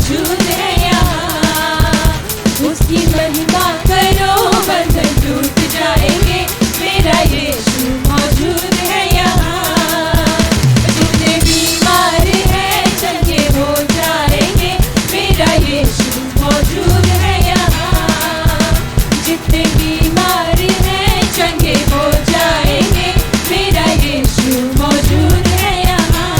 मौजूद है यहाँ। उसकी महिमा करो बंधन टूट जाएंगे, मेरा यीशु मौजूद है यहाँ। जितने बीमार हैं चंगे हो जाएंगे, मेरा यीशु मौजूद है यहाँ। जितने बीमार हैं चंगे हो जाएंगे, मेरा यीशु मौजूद है यहाँ।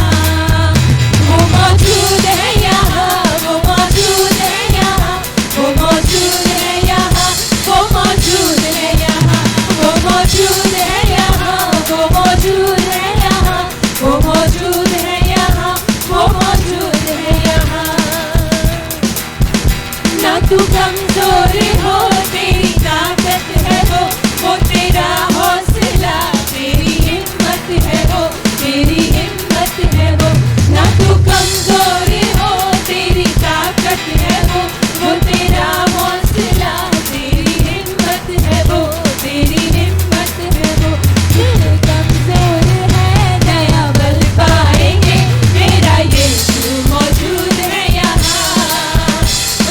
वो मौजूद है यहाँ, वो मौजूद है यहाँ, वो मौजूद है यहाँ, वो मौजूद है यहाँ, वो मौजूद है यहाँ, वो मौजूद है यहाँ, वो मौजूद है यहाँ, वो मौजूद है यहाँ। ना तू कमजोर हो, तेरी ताकत है वो तेरा हौसला, तेरी हिम्मत है वो, तेरी हिम्मत है वो। ना तू कमजोर हो, तेरी ताकत है वो तेरा हौसला, तेरी हिम्मत है वो, तेरी हिम्मत है वो। जितने कमजोर है नया बल पाएंगे, मेरा यीशु मौजूद है यहाँ।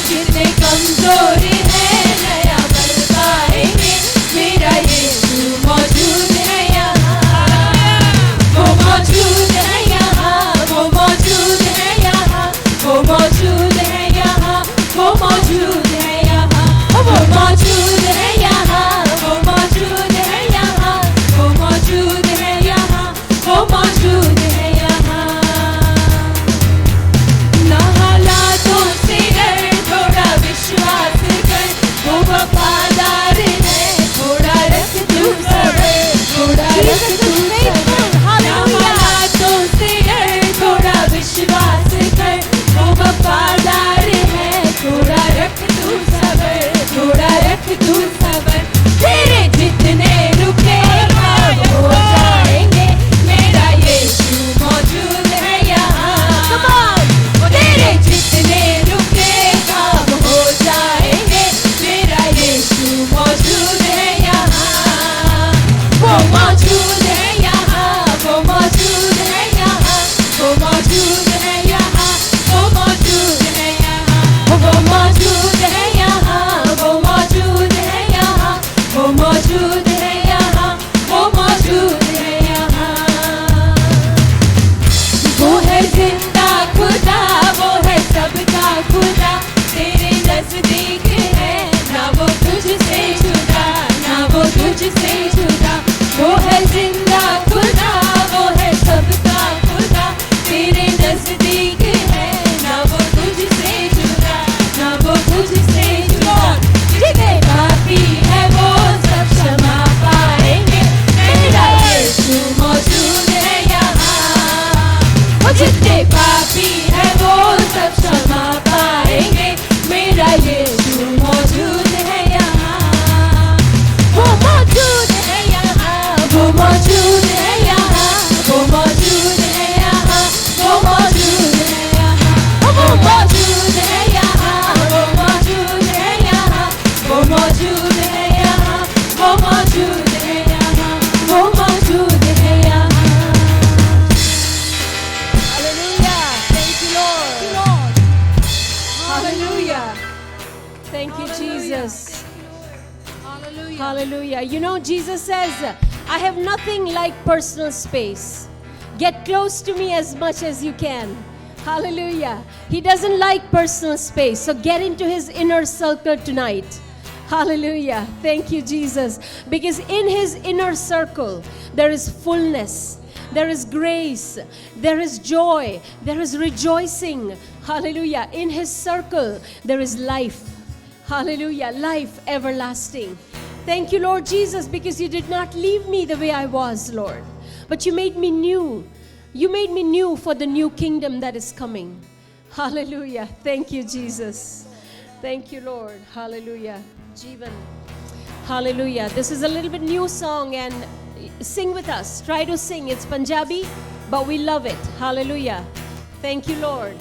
जितने कमजोर है नया बल पाएंगे, मेरा यीशु मौजूद है यहाँ। वो मौजूद है यहाँ, वो मौजूद है यहाँ, वो मौजूद है यहाँ, वो मौजूद है यहाँ, वो मौजूद है यहाँ, वो मौजूद है यहाँ, वो मौजूद है यहाँ, वो मौजूद है यहाँ। ना हालातों से डर, थोड़ा विश्वास कर, वो वफादार है, थोड़ा रख तू सब्र, थोड़ा रख तू सब्र। ना हालातों से डर, थोड़ा विश्वास कर, वो वफादार है, थोड़ा रख तू सब्र, थोड़ा रख तू सब्र। तेरे जितने रुके काम हो जाएंगे, मेरा यीशु मौजूद है यहाँ। तेरे जितने रुके काम हो जाएंगे, मेरा यीशु मौजूद है यहाँ। वो मौजूद है यहाँ, वो मौजूद है यहाँ, वो मौजूद है यहाँ, वो मौजूद है यहाँ, वो मौजूद है यहाँ, वो मौजूद है यहाँ, वो मौजूद है यहाँ, वो मौजूद है यहाँ। वो है जिंदा खुदा, वो है सबका खुदा, तेरे नजदीक है, ना वो तुझसे जुदा, ना वो तुझसे जुदा। वो है जिंदा खुदा, वो है सबका खुदा, तेरे नजदीक है, ना वो तुझसे जुदा, ना वो तुझसे जुदा। जितने पापी है वो सब क्षमा पाएंगे, मेरा यीशु मौजूद है यहाँ। वो जितने पापी है वो सब क्षमा पाएंगे, मेरा यीशु मौजूद है यहाँ। वो मौजूद है यहाँ, वो मौजूद है यहाँ, वो मौजूद है यहाँ, वो मौजूद है यहाँ, वो मौजूद है यहाँ, वो मौजूद है यहाँ, वो मौजूद है यहाँ, वो मौजूद है यहाँ, वो मौजूद है यहाँ। Hallelujah. Thank you, Lord. Hallelujah. Thank you, Jesus. Hallelujah. You know, Jesus says, I have nothing like personal space. Get close to me as much as you can. Hallelujah. He doesn't like personal space. So get into his inner circle tonight. Hallelujah. Thank you, Jesus. Because in his inner circle, there is fullness. There is grace. There is joy. There is rejoicing. Hallelujah. In his circle, there is life. Hallelujah. Life everlasting. Thank you, Lord Jesus, because you did not leave me the way I was, Lord. But you made me new. You made me new for the new kingdom that is coming. Hallelujah. Thank you, Jesus. Thank you, Lord. Hallelujah. Jeevan. Hallelujah. This is a little bit new song, and sing with us. Try to sing. It's Punjabi, but we love it. Hallelujah. Thank you, Lord.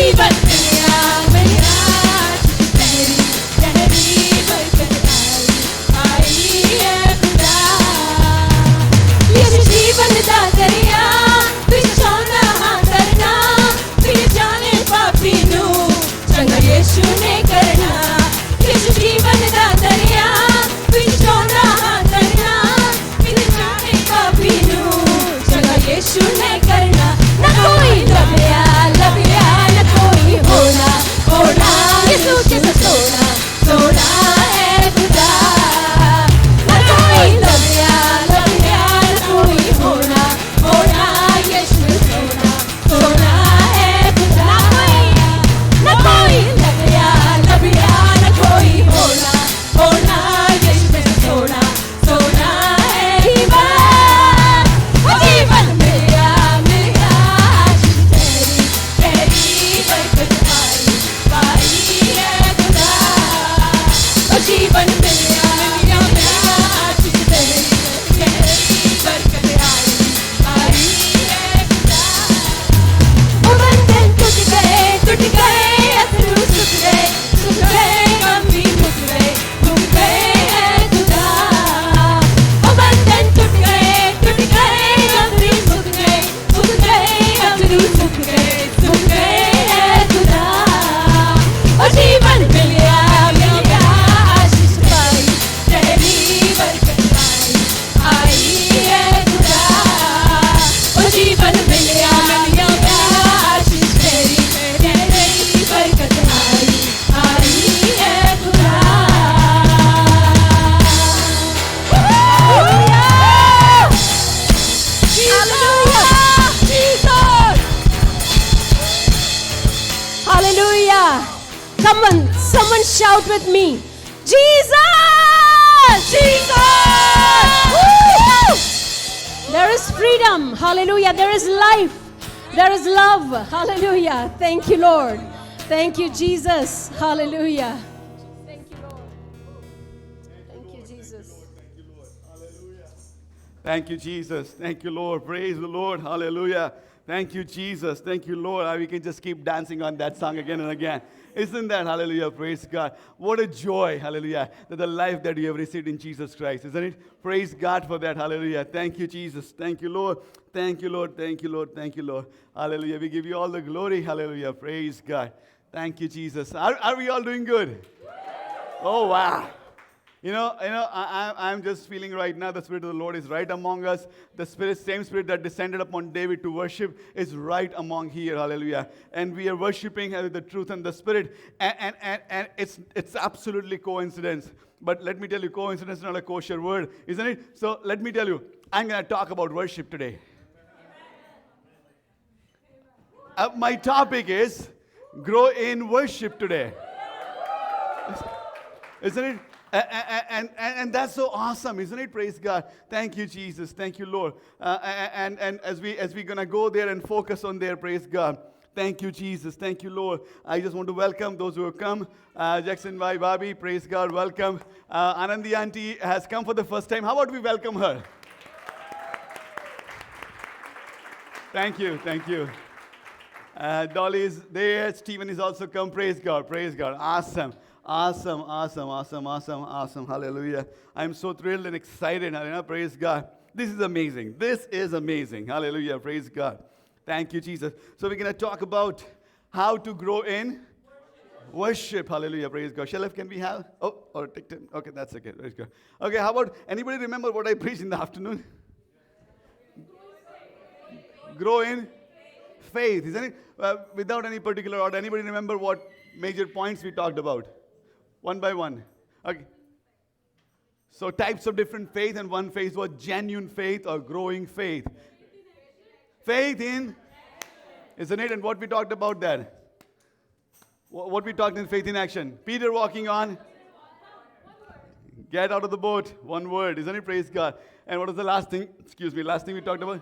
जीवन मिला मिला तेरी गहरी बरकत आई है खुदा यीशु जीवन दा दरिया विच चौंदा हां करना फिर जाने पापी नू चंगा यीशु ने करना यीशु जीवन दा दरिया विच चौंदा हां करना फिर जाने पापी नू चंगा यीशु ने करना ना कोई लभया लभया ना कोई होना होना यीशु जैसा सोना सोना है खुदा ना कोई लभया लभया ना कोई होना होना यीशु सोना सोना है खुदा ना कोई लभया लभया ना कोई होना होना यीशु जैसा सोना सोना है जीवन मिला मिला तेरी बरकत पाई है खुदा जीवन मिला मिला मिला तेरी बरकत आई है खुदा ओ बंधन टूट गए अथरू सुख गए गम भी मुक गए है खुदा ओ बंधन टूट गए गम भी मुक गए अथरू सुख गए है खुदा ओ जीवन मिला मिला आशीष पाई तेरी बरकत आई है खुदा ओ जीवन मिला मिला आशीष तेरी बरकत आई है खुदा Hallelujah! Come on, someone shout with me. Jesus! Jesus! Woo! There is freedom. Hallelujah. There is life. There is love. Hallelujah. Thank you, Lord. Thank you, Jesus. Hallelujah. Thank you, Lord. Thank you, Jesus. Thank you, Jesus. Thank you, Lord. Praise the Lord. Hallelujah. Thank you, Jesus. Thank you, Lord. We can just keep dancing on that song again and again. Isn't that, hallelujah, praise God. What a joy, hallelujah, that the life that you have received in Jesus Christ, isn't it? Praise God for that, hallelujah. Thank you, Jesus. Thank you, Lord. Thank you, Lord. Thank you, Lord. Thank you, Lord. Hallelujah. We give you all the glory, hallelujah. Praise God. Thank you, Jesus. Are we all doing good? Oh, wow. I'm just feeling right now the Spirit of the Lord is right among us. The same Spirit that descended upon David to worship is right among here. Hallelujah. And we are worshiping the truth and the Spirit. And it's absolutely coincidence. But let me tell you, coincidence is not a kosher word, isn't it? So let me tell you, I'm going to talk about worship today. My topic is grow in worship today. Isn't it? And that's so awesome, isn't it? Praise God. Thank you, Jesus. Thank you, Lord. And as we're going to go there and focus on there, praise God. Thank you, Jesus. Thank you, Lord. I just want to welcome those who have come. Jackson Bhai Babi, praise God, welcome. Anandi Auntie has come for the first time. How about we welcome her? Thank you, thank you. Dolly is there. Stephen is also come. Praise God, praise God. Awesome. Awesome, awesome, awesome, awesome, awesome. Hallelujah. I'm so thrilled and excited. Hallelujah. Praise God. This is amazing. This is amazing. Hallelujah. Praise God. Thank you, Jesus. So we're going to talk about how to grow in worship. Hallelujah. Praise God. Shalef, can we have? Oh, or TikTok. Okay, that's okay. Praise God. Okay, how about anybody remember what I preached in the afternoon? Grow in faith, isn't it? Without any particular order. Anybody remember what major points we talked about? One by one. Okay. So types of different faith, and one faith was genuine faith or growing faith. Faith in, isn't it? And what we talked about there? What we talked in faith in action. Peter walking on. Get out of the boat. One word, isn't it? Praise God. And what was the last thing? Last thing we talked about?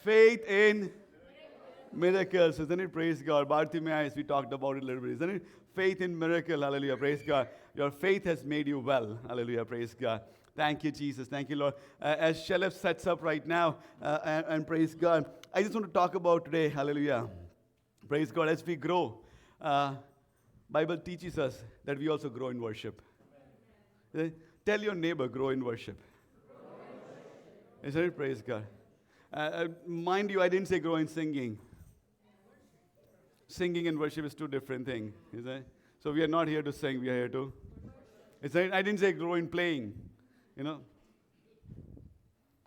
Faith in miracles, isn't it? Praise God. Bartimaeus, we talked about it a little bit, isn't it? Faith in miracle, hallelujah, praise God. Your faith has made you well, hallelujah, praise God. Thank you, Jesus. Thank you, Lord. As Shalef sets up right now, and praise God, I just want to talk about today, hallelujah, Praise God. As we grow, Bible teaches us that we also grow in worship. Tell your neighbor, grow in worship. Isn't it? Praise God. Mind you, I didn't say grow in singing. Singing and worship is two different things. Is it? So we are not here to sing, we are here to. I didn't say grow in playing. You know.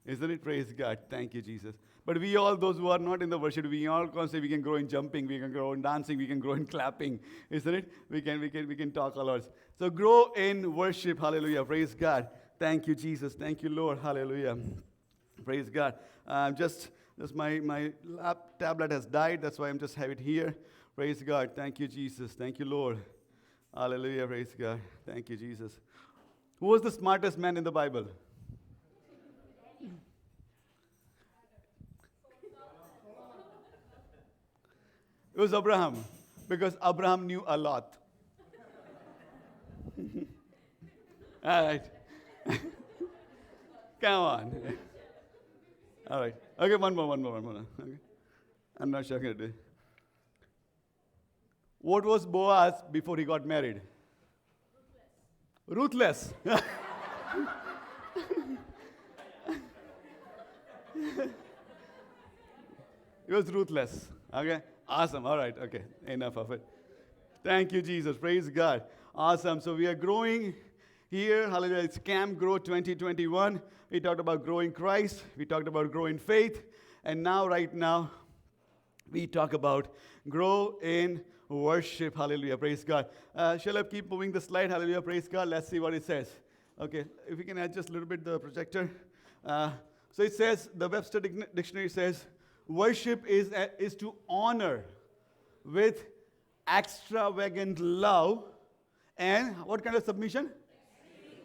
Isn't it? Praise God. Thank you, Jesus. But we all, those who are not in the worship, we all can say we can grow in jumping, we can grow in dancing, we can grow in clapping. Isn't it? We can talk a lot. So grow in worship. Hallelujah. Praise God. Thank you, Jesus. Thank you, Lord. Hallelujah. Praise God. Just my tablet has died. That's why I'm just have it here. Praise God. Thank you, Jesus. Thank you, Lord. Hallelujah. Praise God. Thank you, Jesus. Who was the smartest man in the Bible? It was Abraham, because Abraham knew a lot. All right. Come on. All right. Okay, one more. Okay. I'm not sure I can do it. What was Boaz before he got married? Ruthless. He was ruthless. Okay? Awesome. All right. Okay. Enough of it. Thank you, Jesus. Praise God. Awesome. So we are growing here. Hallelujah. It's Camp Grow 2021. We talked about growing Christ. We talked about growing faith. And now, right now, we talk about grow in worship. Hallelujah. Praise God. Shall I keep moving the slide? Hallelujah. Praise God. Let's see what it says. Okay. If we can adjust a little bit the projector. So it says, the Webster Dictionary says, worship is to honor with extravagant love and what kind of submission?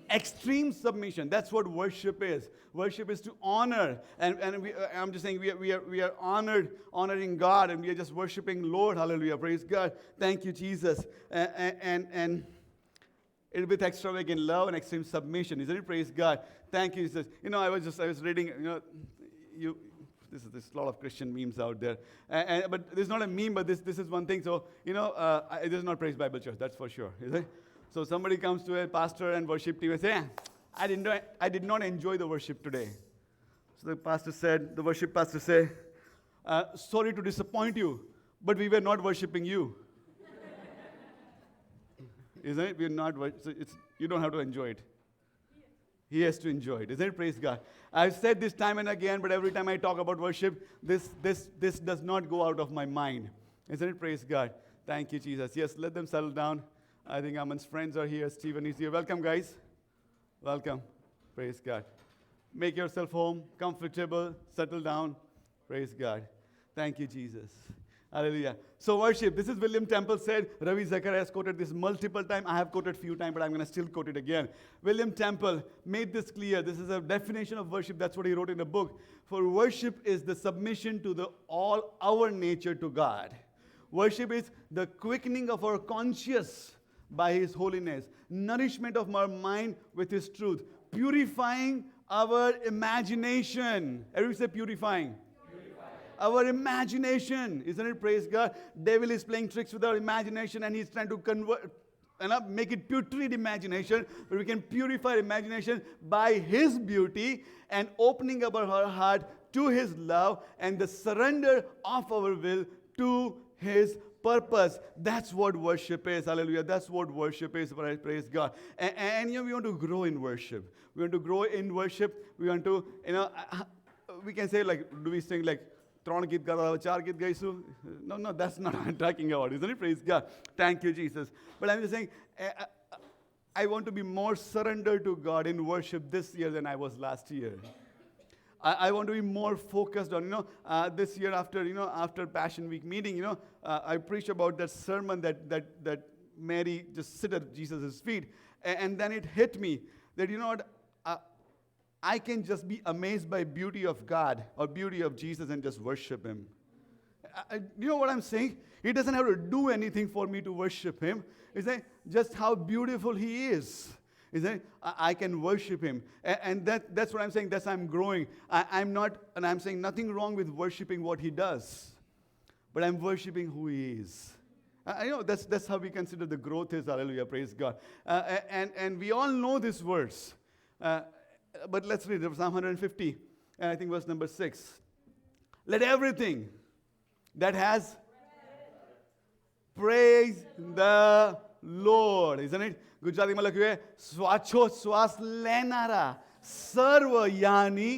Extreme submission. That's what worship is. Worship is to honor, and I'm just saying we are honoring God, and we are just worshiping Lord. Hallelujah, praise God. Thank you, Jesus. And it with extravagant love and extreme submission, isn't it? Praise God. Thank you, Jesus. You know, I was reading. There's a lot of Christian memes out there, but there's not a meme, but this is one thing. So this is not Praise Bible Church, that's for sure, is it? So somebody comes to a pastor and worship team and say, I did not enjoy the worship today. So the worship pastor said, sorry to disappoint you, but we were not worshiping you. Isn't it? We're not. So you don't have to enjoy it. He has to enjoy it. Isn't it? Praise God. I've said this time and again, but every time I talk about worship, this does not go out of my mind. Isn't it? Praise God. Thank you, Jesus. Yes, let them settle down. I think Aman's friends are here. Stephen is here. Welcome, guys. Welcome. Praise God. Make yourself home, comfortable, settle down. Praise God. Thank you, Jesus. Hallelujah. So worship. This is William Temple said. Ravi Zachariah has quoted this multiple times. I have quoted few times, but I'm going to still quote it again. William Temple made this clear. This is a definition of worship. That's what he wrote in the book. For worship is the submission to the all our nature to God. Worship is the quickening of our conscience by His holiness, nourishment of our mind with His truth, purifying our imagination. Everybody say purifying. Our imagination, isn't it? Praise God. Devil is playing tricks with our imagination, and he's trying to convert, make it putrid imagination, but we can purify imagination by His beauty and opening up our heart to His love and the surrender of our will to His purpose. That's what worship is. Hallelujah. That's what worship is. Praise God. And we want to grow in worship. We want to grow in worship. We want to, we can say like, do we sing like, ત્રણ ગીત ગાતા ચાર ગીત ગાઈશું? No, that's not what I'm talking about, isn't it? Praise God. Thank you, Jesus. But I'm just saying, I want to be more surrendered to God in worship this year than I was last year. I want to be more focused on, this year after Passion Week meeting, I preached about that sermon that Mary just sit at Jesus' feet. And then it hit me that, what, I can just be amazed by beauty of God or beauty of Jesus and just worship Him. You know what I'm saying? He doesn't have to do anything for me to worship Him. It's like just how beautiful He is. Isn't it? I can worship Him. And that's what I'm saying. That's I'm growing. I'm not, and I'm saying nothing wrong with worshiping what He does. but I'm worshiping who He is. I know that's how we consider the growth is. Hallelujah, praise God. And we all know this verse. But let's read it. Psalm 150, and I think verse number 6. Let everything that has praise the Lord. Isn't it? ગુજરાતીમાં લખ્યું છે શ્વાસ લેનારા સર્વ યાની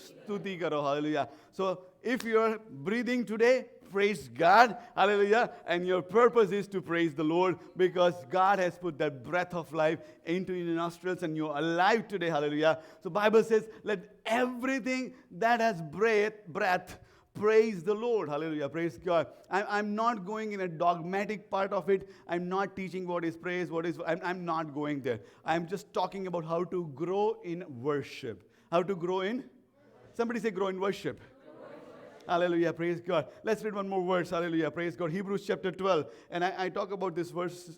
સ્તુતિ કરો. Hallelujah. So if you're breathing today, praise God. Hallelujah. And your purpose is to praise the Lord because God has put that breath of life into your nostrils and you're alive today. Hallelujah. So Bible says, let everything that has breath praise the Lord. Hallelujah. Praise God. I'm not going in a dogmatic part of it. I'm not teaching what is praise, I'm not going there. I'm just talking about how to grow in worship. How to grow in? Somebody say grow in worship. Hallelujah. Praise God. Let's read one more verse. Hallelujah. Praise God. Hebrews chapter 12. And I talked about this verse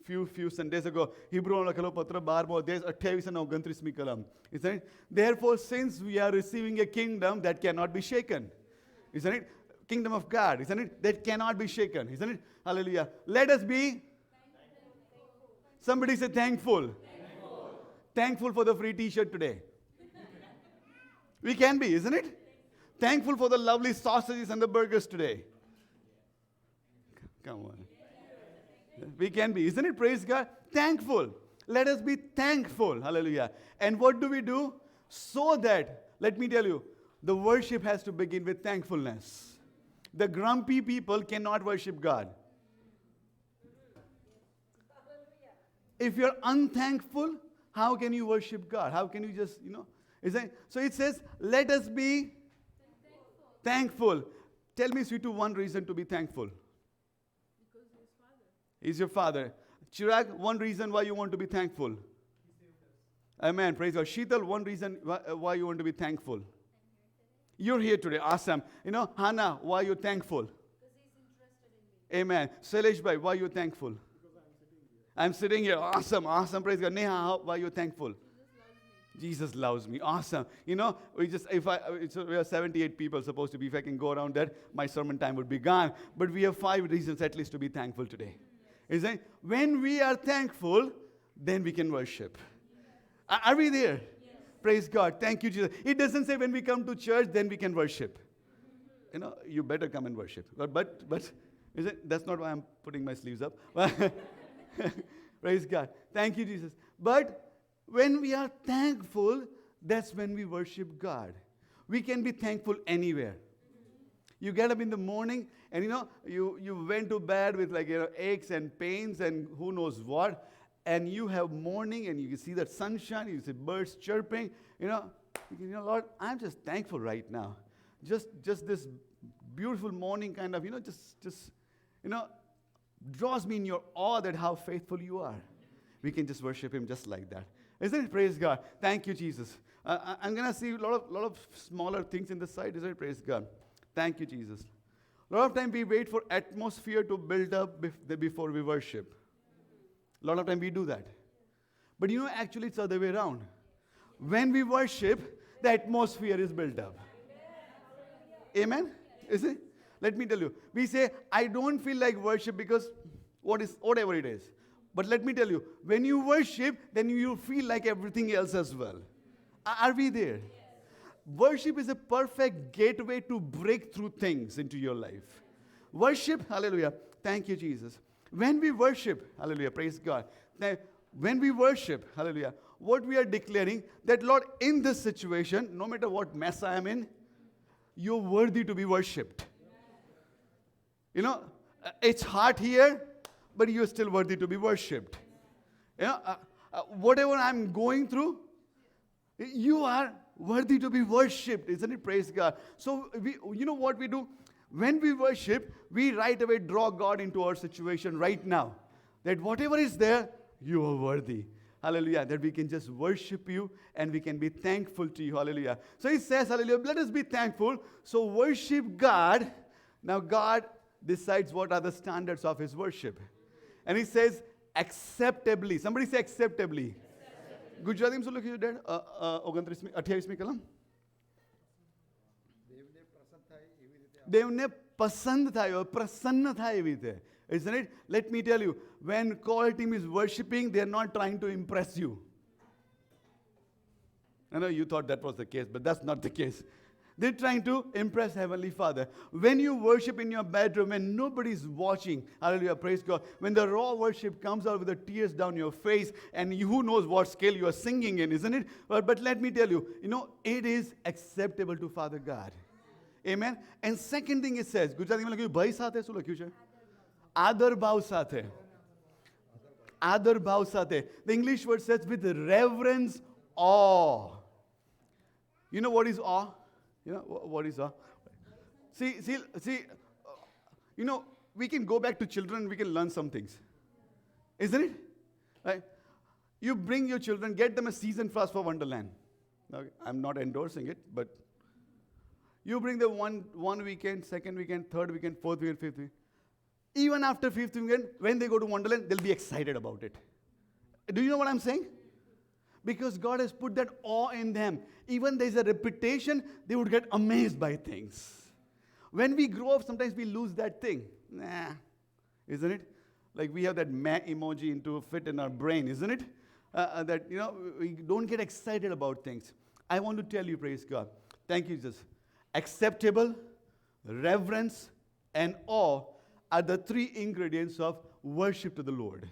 few Sundays ago. Hebrew લખેલો પત્ર 12 અધ્યાય 28 અને 29મી કલમ. Isn't it? Therefore, since we are receiving a kingdom that cannot be shaken. Isn't it? Kingdom of God. Isn't it? That cannot be shaken. Isn't it? Hallelujah. Let us be. Somebody say thankful. Thankful for the free t-shirt today. We can be, isn't it? Thankful for the lovely sausages and the burgers today. Come on. We can be, isn't it? Praise God. Thankful. Let us be thankful. Hallelujah. And what do? So that, let me tell you, the worship has to begin with thankfulness. The grumpy people cannot worship God. If you're unthankful, how can you worship God? How can you just, So it says, let us be thankful. Tell me, sweetu, one reason to be thankful. Because His Father. He's your Father. Chirag, one reason why you want to be thankful. Amen. Praise God. Sheetal, one reason why you want to be thankful. You're here today. Awesome. Hannah, why are you thankful? Because He's interested in me. Amen. Sailesh bhai, why are you thankful? Because I'm sitting here. I'm sitting here. Awesome. Praise God. Neha, why are you thankful? Jesus loves me. Jesus loves me. Awesome. We are 78 people supposed to be. If I can go around that, my sermon time would be gone. But we have 5 reasons at least to be thankful today. Isn't it? When we are thankful, then we can worship. Are we there? Praise God. Thank you, Jesus. It doesn't say when we come to church, then we can worship. You better come and worship. But is it? That's not why I'm putting my sleeves up. Praise God. Thank you, Jesus. But when we are thankful, that's when we worship God. We can be thankful anywhere. You get up in the morning and you went to bed with aches and pains and who knows what. And you have morning and you see that sunshine, you see birds chirping, Lord, I'm just thankful right now. Just this beautiful morning kind of, just draws me in your awe that how faithful you are. We can just worship Him just like that. Isn't it? Praise God. Thank you, Jesus. I'm going to see a lot of smaller things in the side. Isn't it? Praise God. Thank you, Jesus. A lot of time we wait for atmosphere to build up before we worship. A lot of time we do that. But actually it's the other way around. When we worship, the atmosphere is built up. Amen? Is it? Let me tell you. We say, I don't feel like worship because whatever it is. But let me tell you, when you worship, then you feel like everything else as well. Are we there? Worship is a perfect gateway to break through things into your life. Worship, hallelujah. Thank you, Jesus. When we worship, hallelujah, praise God. Now, when we worship, hallelujah, what we are declaring, that Lord, in this situation, no matter what mess I am in, you're worthy to be worshipped. It's hard here, but you're still worthy to be worshipped. Whatever I'm going through, you are worthy to be worshipped, isn't it? Praise God. So, what we do? When we worship, we right away draw God into our situation right now. That whatever is there, you are worthy. Hallelujah. That we can just worship you and we can be thankful to you. Hallelujah. So it says, hallelujah, let us be thankful. So worship God. Now God decides what are the standards of His worship. And He says, acceptably. Somebody say acceptably. Gujarati में सुन लो 28મી કલમ. દેવને પસંદ થાય, પ્રસન્ન થાય એવી રીતે. Isn't it? Let me tell you, when call team is worshiping, they are not trying to impress you. I know you thought that was the case, but that's not the case. They're trying to impress Heavenly Father. When you worship in your bedroom and nobody's watching, hallelujah, praise God. When the raw worship comes out with the tears down your face, and who knows what scale you are singing in, isn't it? But let me tell you, it is acceptable to Father God. Amen. And second thing it says, ગુજરાતીમાં લખ્યું ભય સાથે શું લખ્યું છે? આદર ભાવ સાથે. આદર ભાવ સાથે. The English word says with reverence, awe. You know what is awe? You know what is awe? See, we can go back to children, we can learn some things. Isn't it? Right? You bring your children, get them a season pass for Wonderland. Okay, I'm not endorsing it, but you bring them one weekend, second weekend, third weekend, fourth weekend, fifth weekend. Even after fifth weekend, when they go to Wonderland, they'll be excited about it. Do you know what I'm saying? Because God has put that awe in them. Even there's a repetition, they would get amazed by things. When we grow up, sometimes we lose that thing. Nah, isn't it? Like we have that meh emoji into a fit in our brain, isn't it? That, we don't get excited about things. I want to tell you, praise God. Thank you, Jesus. Acceptable, reverence, and awe are the three ingredients of worship to the Lord.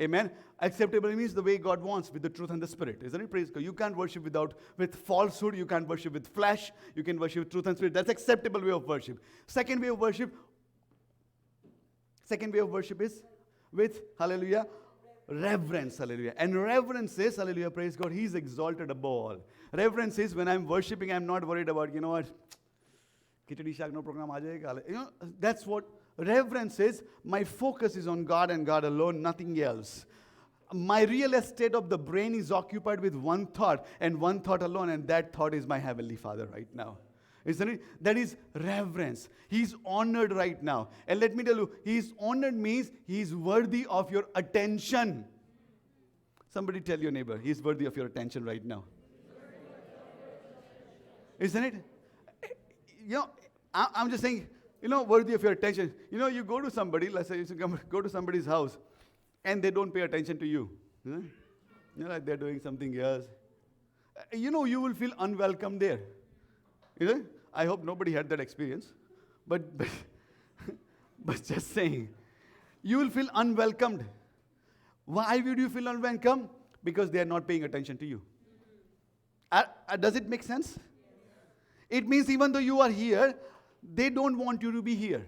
Amen. Acceptable means the way God wants, with the truth and the spirit. Isn't it? Praise God. You can't worship with falsehood. You can't worship with flesh. You can worship with truth and spirit. That's acceptable way of worship. Second way of worship is with, hallelujah, reverence, hallelujah. And reverence is, hallelujah, praise God, He's exalted above all. Reverence is when I'm worshiping, I'm not worried about, Khichdi Shak no program aa jayega. That's what reverence is. My focus is on God and God alone, nothing else. My real estate of the brain is occupied with one thought and one thought alone, and that thought is my Heavenly Father right now. Isn't it? That is reverence. He's honored right now. And let me tell you, He's honored means He's worthy of your attention. Somebody tell your neighbor, He's worthy of your attention right now. Isn't it? I'm just saying, worthy of your attention. You go to somebody, let's say you go to somebody's house, and they don't pay attention to you. Like they're doing something else. You will feel unwelcome there. I hope nobody had that experience. But just saying, you will feel unwelcomed. Why would you feel unwelcome? Because they are not paying attention to you. Does it make sense? It means even though you are here, they don't want you to be here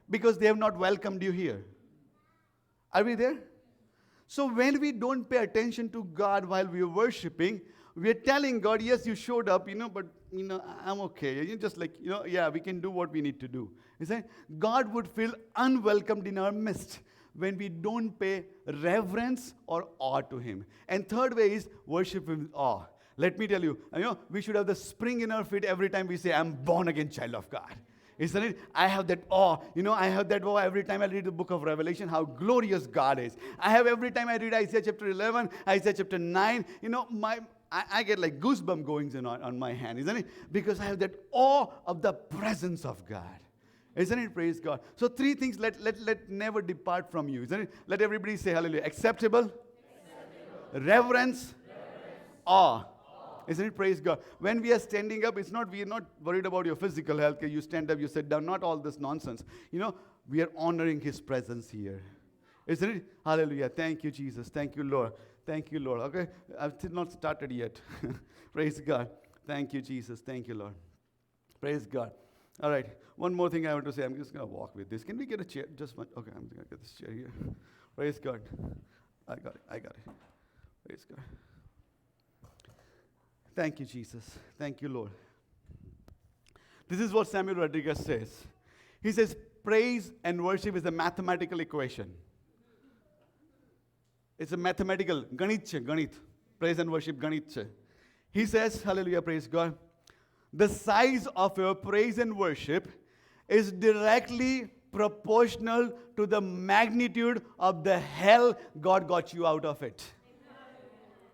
because they have not welcomed you here. Are we there? So when we don't pay attention to God while we are worshiping, we are telling God, yes, you showed up, but, I'm okay. You just like, we can do what we need to do. You say, God would feel unwelcomed in our midst when we don't pay reverence or awe to Him. And third way is worship with awe. Let me tell you, we should have the spring in our feet every time we say, I'm born again child of God. Isn't it? I have that awe. I have that awe every time I read the book of Revelation, how glorious God is. I have every time I read Isaiah chapter 11, Isaiah chapter 9, I get like goosebumps going on my hand, isn't it? Because I have that awe of the presence of God. Isn't it? Praise God. So three things let never depart from you, isn't it? Let everybody say hallelujah. Acceptable. Reverence. Awe. Isn't it? Praise God. When we are standing up, we are not worried about your physical health. You stand up, you sit down, not all this nonsense. We are honoring His presence here. Isn't it? Hallelujah. Thank you, Jesus. Thank you, Lord. Thank you, Lord. Okay, I've still not started yet. Praise God. Thank you, Jesus. Thank you, Lord. Praise God. All right. One more thing I want to say. I'm just going to walk with this. Can we get a chair? Just one. Okay, I'm going to get this chair here. Praise God. I got it. Praise God. Thank you, Jesus. Thank you, Lord. This is what Samuel Rodriguez says. He says, praise and worship is a mathematical equation. It's a mathematical, ganit. Praise and worship, ganit. He says, hallelujah, praise God. The size of your praise and worship is directly proportional to the magnitude of the hell God got you out of it.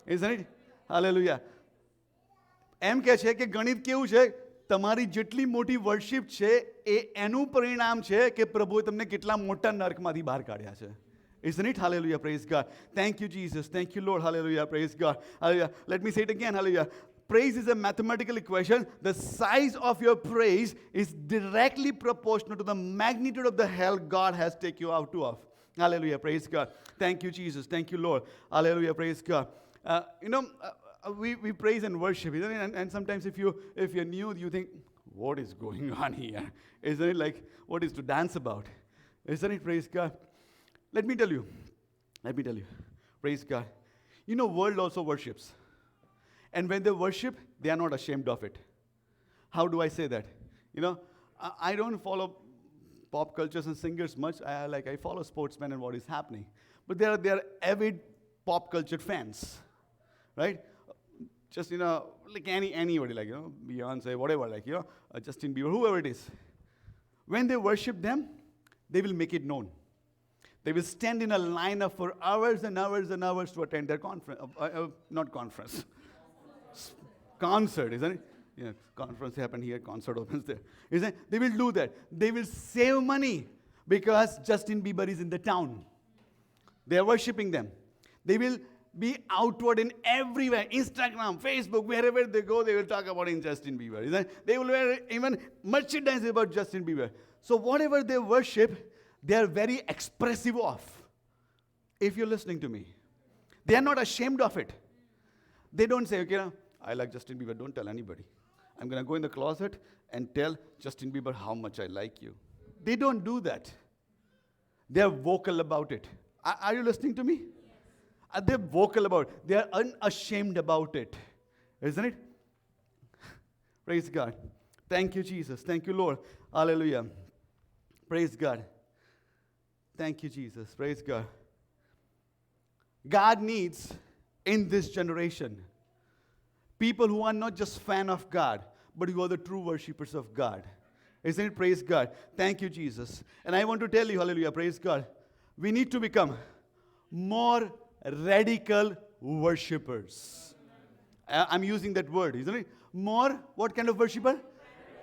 Isn't it? Hallelujah. એમ કહે છે કે ગણિત કેવું છે તમારી જેટલી મોટી worship છે એ એનું પરિણામ છે કે પ્રભુએ તમને કેટલા મોટા નરકમાંથી બહાર કાઢ્યા છે. Isn't it? Hallelujah. Praise God. Thank you, Jesus. Thank you, Lord. Hallelujah. Praise God. Hallelujah. Let me say it again. Hallelujah. Praise is a mathematical equation. The size of your praise is directly proportional to the magnitude of the hell God has taken you out of. Hallelujah. Praise God. Thank you, Jesus. Thank you, Lord. Hallelujah. Praise God. We praise and worship, isn't it? And sometimes if you're new, you think, what is going on here? Isn't it like, what is to dance about? Isn't it? Praise God. Let me tell you. Praise God. World also worships. And when they worship, they are not ashamed of it. How do I say that? I don't follow pop cultures and singers much. I follow sportsmen and what is happening. But they are avid pop culture fans, right? Just, like anybody, like, Beyonce, whatever, like, Justin Bieber, whoever it is. When they worship them, they will make it known. They will stand in a lineup for hours and hours and hours to attend their concert, isn't it? Yeah, conference happened here, concert opens there. Isn't it? They will do that. They will save money because Justin Bieber is in the town. They are worshipping them. They will be outward in everywhere, Instagram, Facebook, wherever they go, they will talk about Justin Bieber. Isn't it? They will wear even merchandise about Justin Bieber. So whatever they worship, they are very expressive of. If you're listening to me, they are not ashamed of it. They don't say, okay, I like Justin Bieber, don't tell anybody. I'm going to go in the closet and tell Justin Bieber how much I like you. They don't do that. They are vocal about it. Are you listening to me? They're vocal about it. They are unashamed about it. Isn't it? Praise God. Thank you, Jesus. Thank you, Lord. Hallelujah. Praise God. Thank you, Jesus. Praise God. God needs, in this generation, people who are not just fan of God, but who are the true worshippers of God. Isn't it? Praise God. Thank you, Jesus. And I want to tell you, hallelujah, praise God, we need to become more radical worshippers. I'm using that word, isn't it? More, what kind of worshiper?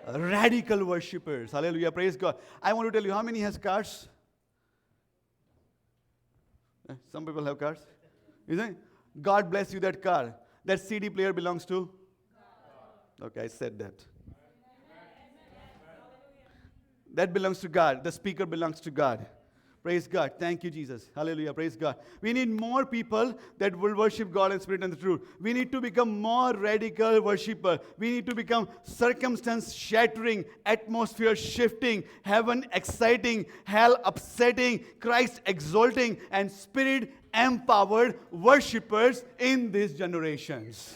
Radical worshippers. Hallelujah, praise God. I want to tell you, how many has cars? Some people have cars. Isn't it? God bless you that car. That CD player belongs to? God. Okay, I said that. That belongs to God. The speaker belongs to God. Praise God. Thank you, Jesus. Hallelujah. Praise God. We need more people that will worship God in spirit and the truth. We need to become more radical worshiper. We need to become circumstance shattering, atmosphere shifting, heaven exciting, hell upsetting, Christ exalting, and spirit empowered worshippers in these generations.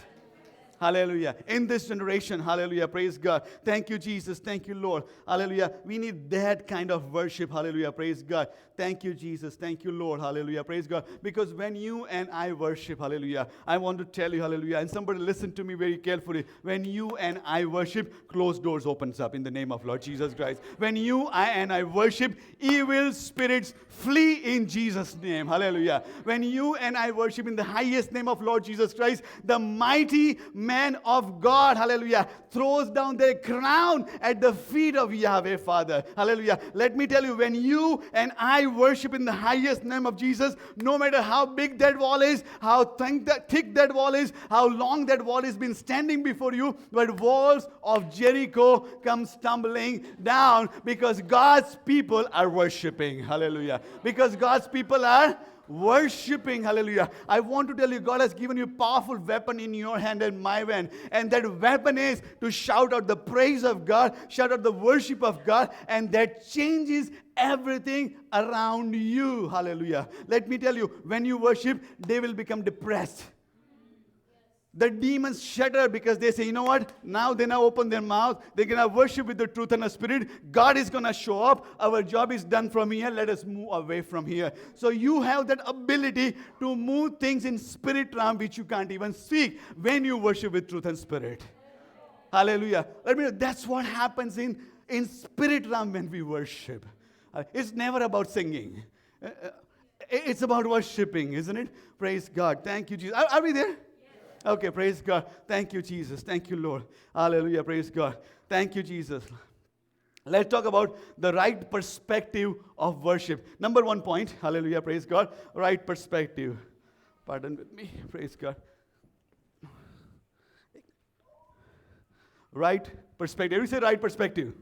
Hallelujah. In this generation, hallelujah, praise God. Thank you, Jesus. Thank you, Lord. Hallelujah. We need that kind of worship. Hallelujah, praise God. Thank you, Jesus. Thank you, Lord. Hallelujah, praise God. Because when you and I worship, hallelujah, I want to tell you, hallelujah, and somebody listen to me very carefully. When you and I worship, closed doors opens up in the name of Lord Jesus Christ. When you and I worship, evil spirits flee in Jesus' name. Hallelujah. When you and I worship in the highest name of Lord Jesus Christ, the mighty man of God, hallelujah, throws down their crown at the feet of Yahweh Father. Hallelujah. Let me tell you, when you and I worship in the highest name of Jesus, no matter how big that wall is, how thick that wall is, how long that wall has been standing before you, but walls of Jericho come stumbling down because God's people are worshiping. Hallelujah. Because God's people are worshiping. Hallelujah. I want to tell you, God has given you a powerful weapon in your hand and my hand. And that weapon is to shout out the praise of God, shout out the worship of God, and that changes everything around you. Hallelujah. Let me tell you, when you worship, they will become depressed. The demons shudder because they say, you know what? Now they open their mouth. They're going to worship with the truth and the spirit. God is going to show up. Our job is done from here. Let us move away from here. So you have that ability to move things in spirit realm which you can't even speak when you worship with truth and spirit. Hallelujah. That's what happens in spirit realm when we worship. It's never about singing. It's about worshiping, isn't it? Praise God. Thank you, Jesus. Are we there? Okay, praise God. Thank you, Jesus. Thank you, Lord. Hallelujah. Praise God. Thank you, Jesus. Let's talk about the right perspective of worship. Number one point. Hallelujah. Praise God. Right perspective. Pardon with me. Praise God. Right perspective. You say right perspective.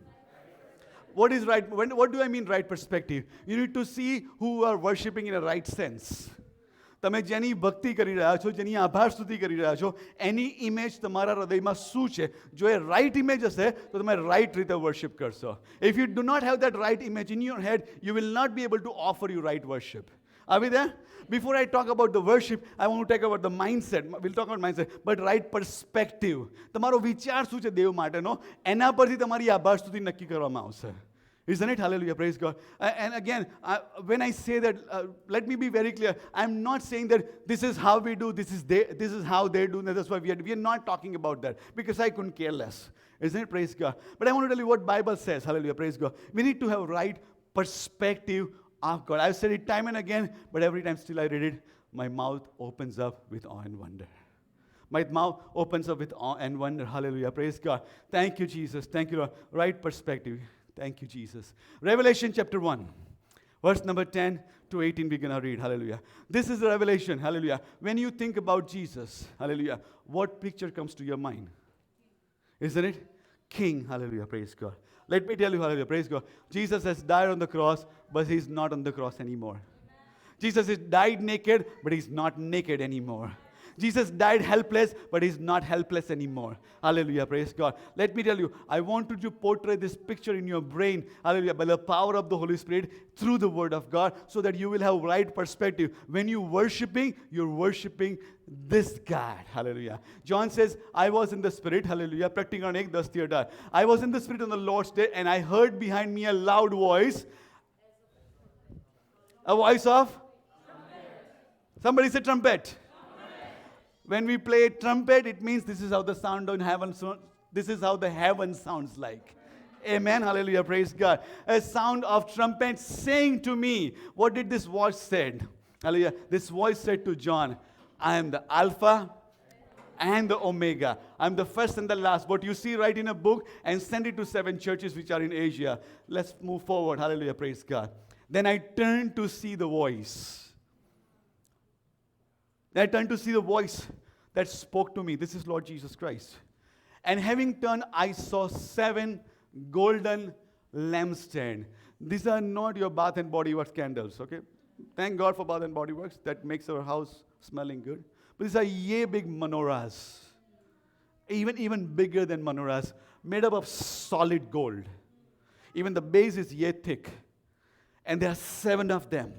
What is right? What do I mean right perspective? You need to see who you are worshiping in a right sense. તમે જેની ભક્તિ કરી રહ્યા છો, જેની આભાર સ્તુતિ કરી રહ્યા છો, એની ઇમેજ તમારા હૃદયમાં શું છે? જો એ રાઈટ ઇમેજ હશે તો તમે રાઈટ રીતે વર્શિપ કરશો. If you do not have that right image in your head, you will not be able to offer you right worship. Are we there? Before I talk about the worship, I want to talk about the mindset. We'll talk about mindset, but right perspective. તમારો વિચાર શું છે દેવ માટેનો? એના પરથી તમારી આભાર સ્તુતિ નક્કી કરવામાં આવશે. Isn't it? Hallelujah. Praise God. And again, when I say that, let me be very clear. I'm not saying that this is how we do, this is how they do, that's why we are not talking about that, because I couldn't care less. Isn't it? Praise God. But I want to tell you what Bible says. Hallelujah. Praise God. We need to have right perspective of God. I've said it time and again, but every time still I read it, my mouth opens up with awe and wonder. My mouth opens up with awe and wonder. Hallelujah. Praise God. Thank you, Jesus. Thank you, Lord. Right perspective. Thank you, Jesus. Revelation chapter 1, verse number 10 to 18, we're going to read. Hallelujah. This is the revelation. Hallelujah. When you think about Jesus, hallelujah, what picture comes to your mind? Isn't it? King. Hallelujah. Praise God. Let me tell you, hallelujah. Praise God. Jesus has died on the cross, but he's not on the cross anymore. Jesus has died naked, but he's not naked anymore. Jesus died helpless, but he's not helpless anymore. Hallelujah, praise God. Let me tell you, I wanted to portray this picture in your brain, hallelujah, by the power of the Holy Spirit through the Word of God, so that you will have right perspective. When you're worshiping this God. Hallelujah. John says, I was in the Spirit, hallelujah, practicing 10:18. I was in the Spirit on the Lord's day, and I heard behind me a loud voice. A voice of? Trumpet. Somebody said trumpet. When we play trumpet, it means this is how the sound in heaven, this is how the heaven sounds like. Amen. Hallelujah. Praise God. A sound of trumpet saying to me, what did this voice said? Hallelujah. This voice said to John, I am the Alpha and the Omega. I'm the first and the last. What you see, write in a book and send it to 7 churches which are in Asia. Let's move forward. Hallelujah. Praise God. Then I turned to see the voice. Then I turned to see the voice that spoke to me. This is Lord Jesus Christ. And having turned, I saw 7 golden lampstands. These are not your Bath and Body Works candles, okay? Thank God for Bath and Body Works. That makes our house smelling good. But these are yay big menorahs. Even bigger than menorahs. Made up of solid gold. Even the base is yay thick. And there are 7 of them.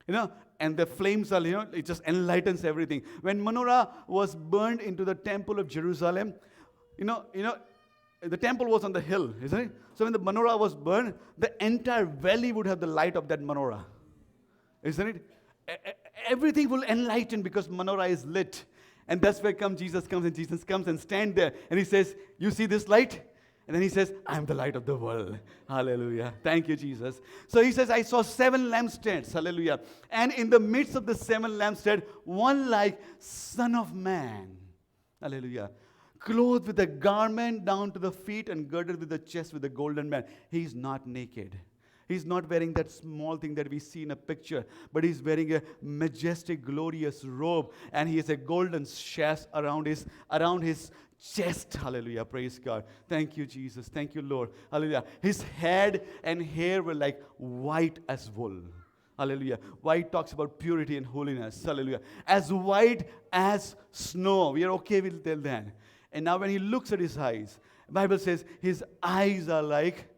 You know, and the flames are, it just enlightens everything. When menorah was burned into the temple of Jerusalem, the temple was on the hill, isn't it? So when the menorah was burned, the entire valley would have the light of that menorah. Isn't it? Everything will enlighten because menorah is lit. And that's where Jesus comes and stands there. And he says, you see this light? And then he says, I am the light of the world. Hallelujah. Thank you, Jesus. So he says, I saw 7 lampstands. Hallelujah. And in the midst of the 7 lampstands, one like Son of Man. Hallelujah. Clothed with a garment down to the feet and girded with the chest with a golden band. He's not naked. He's not wearing that small thing that we see in a picture, but he's wearing a majestic, glorious robe, and he has a golden sash around his chest. Hallelujah. Praise God. Thank you, Jesus. Thank you, Lord. Hallelujah. His head and hair were like white as wool. Hallelujah. White talks about purity and holiness. Hallelujah. As white as snow. We are okay with that. And now when he looks at his eyes, the Bible says his eyes are like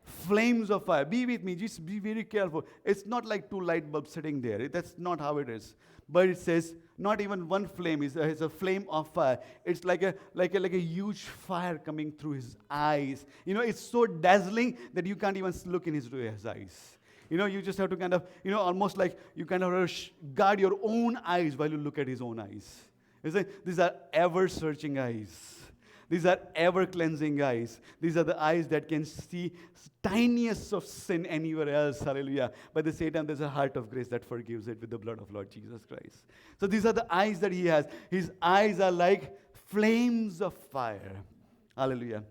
flames of fire. Be with me. Just be very careful. It's not like 2 light bulbs sitting there. That's not how it is. But it says not even one flame. It's a flame of fire. It's like a huge fire coming through his eyes. It's so dazzling that you can't even look in his eyes. You just have to kind of, almost like you kind of guard your own eyes while you look at his own eyes. These are ever-searching eyes. These are ever-cleansing eyes. These are the eyes that can see tiniest of sin anywhere else. Hallelujah. But at the same time, there's a heart of grace that forgives it with the blood of Lord Jesus Christ. So these are the eyes that he has. His eyes are like flames of fire. Hallelujah.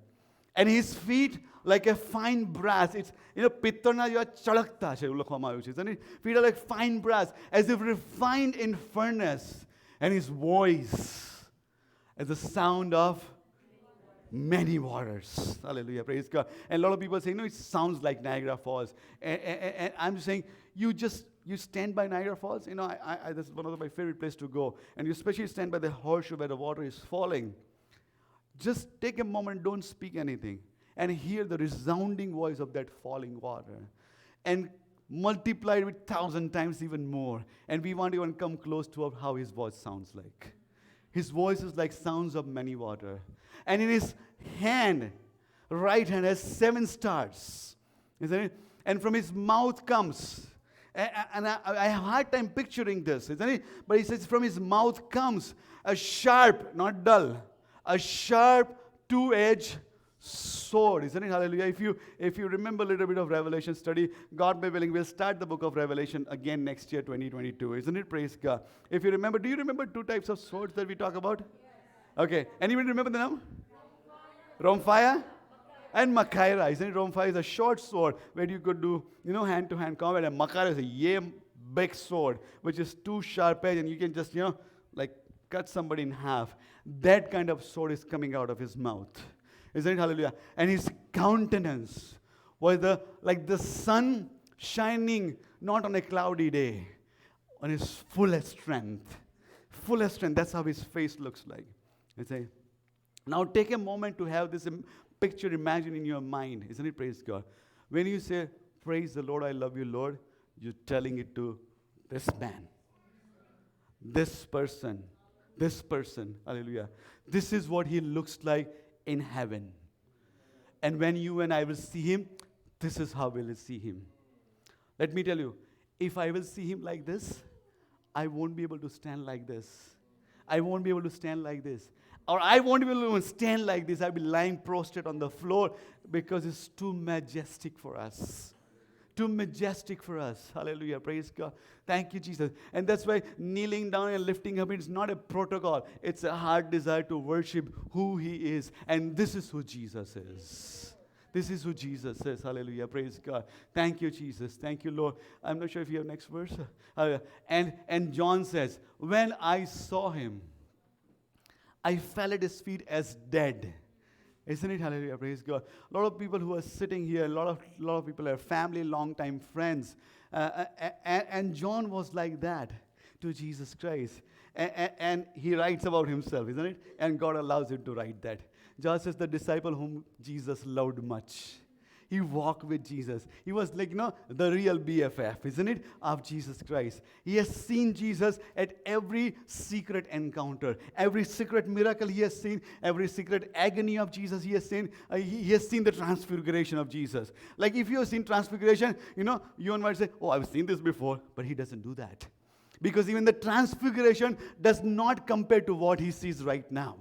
And his feet like a fine brass. It's, pittarna yo chalakta છે એવું લખવામાં આવ્યું છે, isn't it? Feet are like fine brass, as if refined in furnace. And his voice as the sound of many waters. Hallelujah. Praise God. And a lot of people say, it sounds like Niagara Falls. And I'm saying, you stand by Niagara Falls. This is one of my favorite places to go. And you especially stand by the horseshoe where the water is falling. Just take a moment, don't speak anything, and hear the resounding voice of that falling water. And multiply it with 1,000 times even more. And we won't even come close to how his voice sounds like. His voice is like sounds of many water. And in his hand, right hand, has 7 stars. Isn't it? And from his mouth comes, and I have a hard time picturing this, isn't it? But he says, from his mouth comes a sharp, not dull, a sharp, 2-edged sword, isn't it? Hallelujah. If you remember a little bit of Revelation study, God may willing, we'll start the book of Revelation again next year, 2022. Isn't it? Praise God. If you remember, do you remember 2 types of swords that we talk about? Yes. Okay. Anybody remember the name? Rhomphaia and Machaira. Isn't it? Rhomphaia is a short sword where you could do, hand-to-hand combat. And Machaira is a big sword, which is 2 sharp edge, and you can just, like cut somebody in half. That kind of sword is coming out of his mouth. Isn't it? Hallelujah. And his countenance was like the sun shining not on a cloudy day, on his fullest strength. Fullest strength. That's how his face looks like. You say, now take a moment to have this picture imagined in your mind. Isn't it? Praise God. When you say, praise the Lord, I love you, Lord, you're telling it to this man, this person. Hallelujah. This is what he looks like in heaven. And when you and I will see him, this is how we will see him. Let me tell you, if I will see him like this, I won't be able to stand like this. I won't be able to stand like this. Or I won't be able to stand like this. I'll be lying prostrate on the floor because it's too majestic for us. Too majestic for us. Hallelujah. Praise God. Thank you, Jesus. And that's why kneeling down and lifting up, it's not a protocol. It's a heart desire to worship who he is. And this is who Jesus is. This is who Jesus is. Hallelujah. Praise God. Thank you, Jesus. Thank you, Lord. I'm not sure if you have next verse. And John says, when I saw him, I fell at his feet as dead. Isn't it? Hallelujah. Praise God. A lot of people who are sitting here, a lot of people are family, long-time friends. And John was like that to Jesus Christ. And he writes about himself, isn't it? And God allows him to write that. John says the disciple whom Jesus loved much. He walked with Jesus. He was like, the real BFF, isn't it, of Jesus Christ. He has seen Jesus at every secret encounter, every secret miracle he has seen, every secret agony of Jesus he has seen. He has seen the transfiguration of Jesus. Like if you have seen transfiguration, you might say, oh, I've seen this before, but he doesn't do that. Because even the transfiguration does not compare to what he sees right now.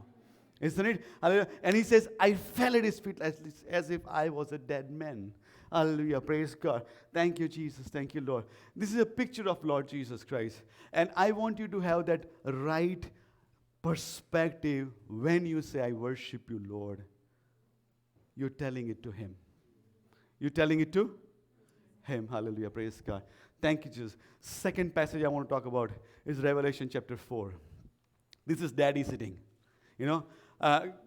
Isn't it? Hallelujah. And he says, I fell at his feet as if I was a dead man. Hallelujah. Praise God. Thank you, Jesus. Thank you, Lord. This is a picture of Lord Jesus Christ. And I want you to have that right perspective when you say, I worship you, Lord. You're telling it to him. You're telling it to him. Hallelujah. Praise God. Thank you, Jesus. Second passage I want to talk about is Revelation chapter 4. This is Daddy sitting.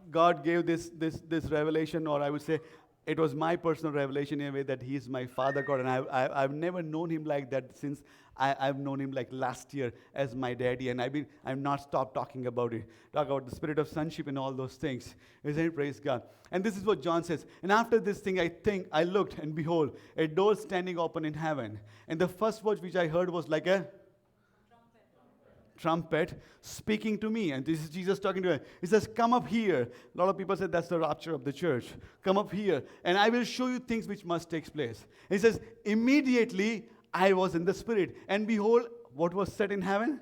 God gave this revelation, or I would say it was my personal revelation in a way that he is my Father God. And I've never known him like that since I've known him like last year as my daddy. And I've not stopped talking about it. Talk about the spirit of sonship and all those things. Isn't it? Praise God. And this is what John says. And after this thing, I looked, and behold, a door standing open in heaven. And the first word which I heard was like a trumpet speaking to me. And this is Jesus talking to her. He says, come up here. A lot of people said that's the rapture of the church. Come up here, and I will show you things which must take place. He says, immediately I was in the spirit, and behold, what was set in heaven?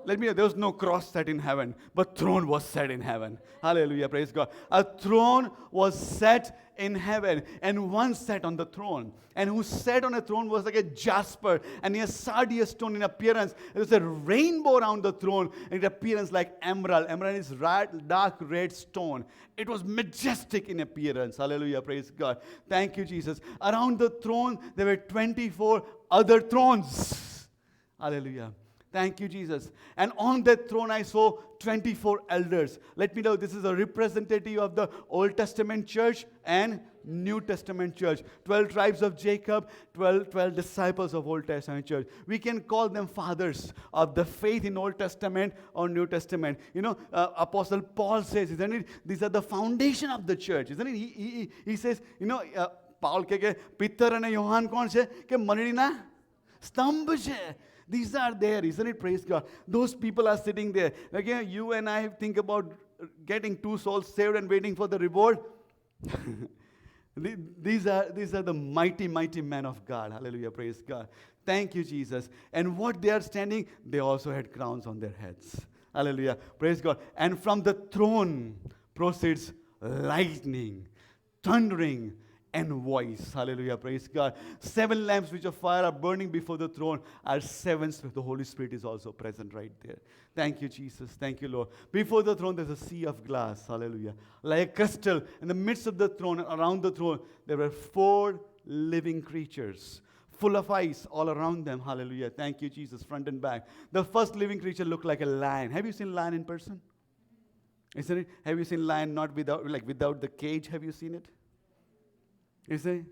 let me know, there was no cross set in heaven, but throne was set in heaven. Hallelujah, praise God. A throne was set in heaven, and one sat on the throne. And who sat on a throne was like a jasper, and a sardius stone in appearance. There was a rainbow around the throne, and in appearance like emerald. Emerald is dark red stone. It was majestic in appearance. Hallelujah, praise God. Thank you, Jesus. Around the throne, there were 24 other thrones. Hallelujah. Thank you, Jesus. And on that throne, I saw 24 elders. Let me know, this is a representative of the Old Testament church and New Testament church. 12 tribes of Jacob, 12 disciples of Old Testament church. We can call them fathers of the faith in Old Testament or New Testament. You know, Apostle Paul says, isn't it? These are the foundation of the church, isn't it? He says, you know, Paul કે પિત્તર અને યોહાન કોણ છે કે મંડળીના સ્તંભ છે. These are there, isn't it? Praise God. Those people are sitting there. Again, you and I think about getting 2 souls saved and waiting for the reward. These are the mighty, mighty men of God. Hallelujah. Praise God. Thank you, Jesus. And what they are standing, they also had crowns on their heads. Hallelujah. Praise God. And from the throne proceeds lightning, thundering, and voice. Hallelujah. Praise God. 7 lamps which of fire are burning before the throne are 7. The Holy Spirit is also present right there. Thank you, Jesus. Thank you, Lord. Before the throne, there's a sea of glass. Hallelujah. Like a crystal. In the midst of the throne, around the throne, there were 4 living creatures, full of eyes all around them. Hallelujah. Thank you, Jesus. Front and back. The first living creature looked like a lion. Have you seen lion in person? Isn't it? Have you seen lion not without the cage? Have you seen it? You see?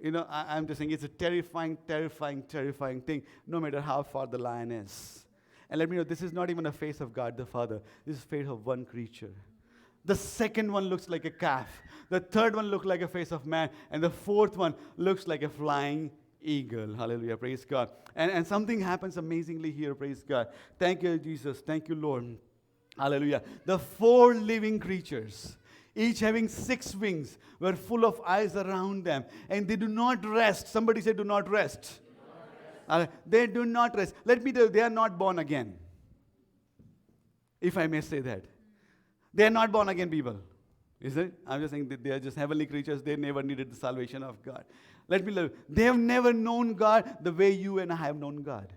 You know, I'm just saying it's a terrifying, terrifying, terrifying thing, no matter how far the lion is. And let me know, this is not even a face of God the Father. This is the face of one creature. The second one looks like a calf. The third one looks like a face of man. And the fourth one looks like a flying eagle. Hallelujah. Praise God. And something happens amazingly here. Praise God. Thank you, Jesus. Thank you, Lord. Hallelujah. The 4 living creatures, each having 6 wings, were full of eyes around them. And they do not rest. Somebody say, do not rest. They do not rest. Let me tell you, they are not born again. If I may say that. They are not born again people. Is it? I'm just saying that they are just heavenly creatures. They never needed the salvation of God. Let me tell you, they have never known God the way you and I have known God.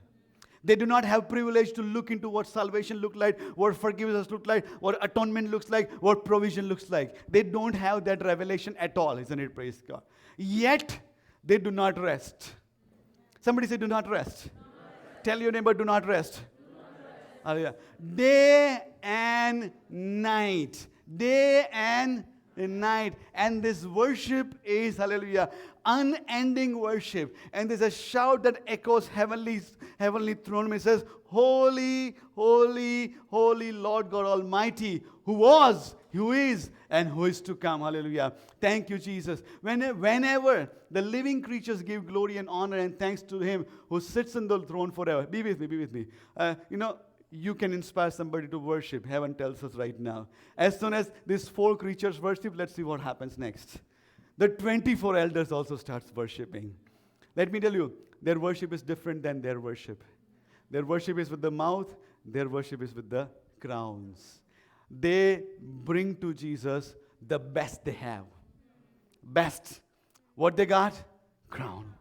They do not have privilege to look into what salvation looks like, what forgiveness looks like, what atonement looks like, what provision looks like. They don't have that revelation at all, isn't it? Praise God. Yet, they do not rest. Somebody say, do not rest. Tell your neighbor, do not rest. Hallelujah. Day and night. Day and night. And this worship is, hallelujah, unending worship. And there's a shout that echoes heavenly throne. It says, holy, holy, holy Lord God Almighty, who was, who is, and who is to come. Hallelujah. Thank you, Jesus. Whenever the living creatures give glory and honor and thanks to Him who sits on the throne forever. Be with me, be with me. You can inspire somebody to worship. Heaven tells us right now. As soon as these 4 creatures worship, let's see what happens next. The 24 elders also starts worshiping. Let me tell you, their worship is different than their worship. Their worship is with the mouth. Their worship is with the crowns. They bring to Jesus the best they have. Best. What they got? Crown.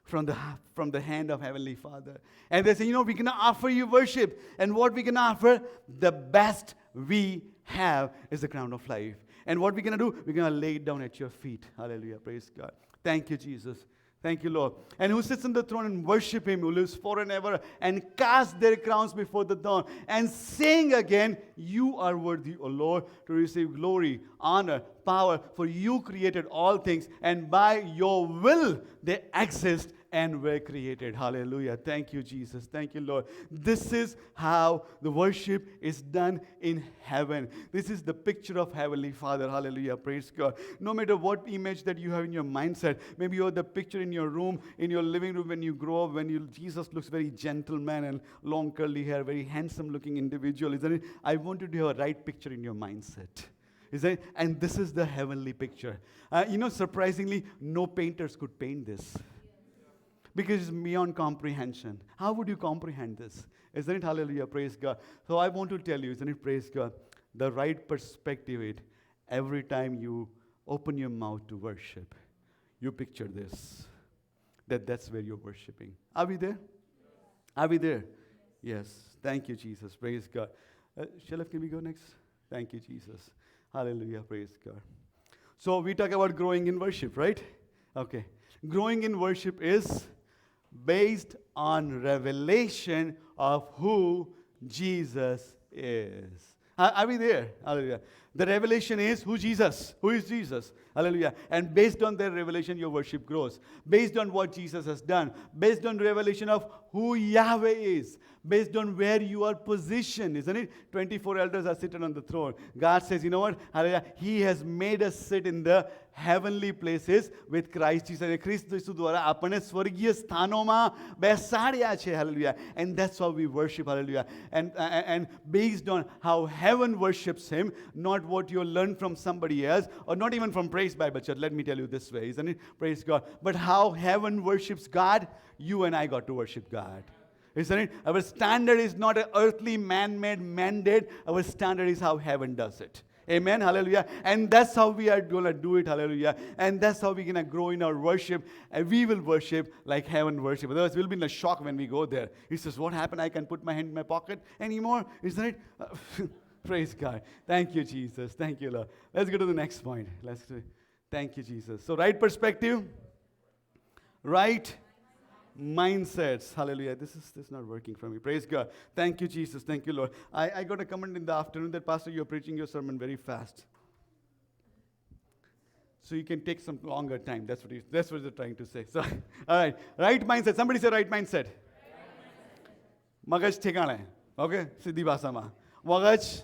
From the hand of Heavenly Father. And they say, we're going to offer you worship. And what we're going to offer, the best we have is the crown of life. And what we're going to do, we're going to lay it down at your feet. Hallelujah. Praise God. Thank you, Jesus. Thank you, Lord. And who sits on the throne and worship Him, who lives forever, and cast their crowns before the throne, and sing again, you are worthy, O Lord, to receive glory, honor, power, for you created all things, and by your will they exist and were created. Hallelujah. Thank you, Jesus. Thank you, Lord. This is how the worship is done in heaven. This is the picture of Heavenly Father. Hallelujah. Praise God. No matter what image that you have in your mindset, maybe you have the picture in your room, in your living room when you grow up, Jesus looks very gentleman and long curly hair, very handsome looking individual, isn't it? I want you to have a right picture in your mindset. Isn't it? And this is the heavenly picture. Surprisingly, no painters could paint this. because it's beyond comprehension. How would you comprehend this? Isn't it? Hallelujah, praise God. So I want to tell you, isn't it, praise God, the right perspective it, every time you open your mouth to worship, you picture this, that's where you're worshiping. Are we there? Are we there? Yes. Thank you, Jesus. Praise God. Shalaf, can we go next? Thank you, Jesus. Hallelujah, praise God. So we talk about growing in worship, right? Okay. Growing in worship is based on revelation of who Jesus is. Are we there? Hallelujah. The revelation is who Jesus. Who is Jesus? Hallelujah. And based on their revelation, your worship grows. Based on what Jesus has done. Based on revelation of who Yahweh is. Based on where you are positioned, isn't it? 24 elders are sitting on the throne. God says, you know what? Hallelujah. He has made us sit in the heavenly places with Christ Jesus. Christ Jesus દ્વારા આપણે સ્વર્ગીય સ્થાનોમાં બેસાડ્યા છે. Hallelujah. And that's how we worship. Hallelujah. And based on how heaven worships Him, not what you learn from somebody else, or not even from Praise Bible Church. Let me tell you this way, isn't it? Praise God. But how heaven worships God, you and I got to worship God. Isn't it? Our standard is not an earthly man-made mandate. Our standard is how heaven does it. Amen. Hallelujah. And that's how we are going to do it. Hallelujah. And that's how we're going to grow in our worship. And we will worship like heaven worship. Otherwise, we'll be in a shock when we go there. He says, what happened? I can put my hand in my pocket anymore? Isn't it? Praise God. Thank you, Jesus. Thank you, Lord. Let's go to the next point. Thank you, Jesus. So right perspective. Right mindsets. Hallelujah. This is not working for me. Praise God. Thank you, Jesus. Thank you, Lord. I got a comment in the afternoon that, Pastor, you're preaching your sermon very fast. So you can take some longer time. That's what they're trying to say. So, all right. Right mindset. Somebody say right mindset. Magaj thekane. Okay? Siddhi bhasama. Magaj.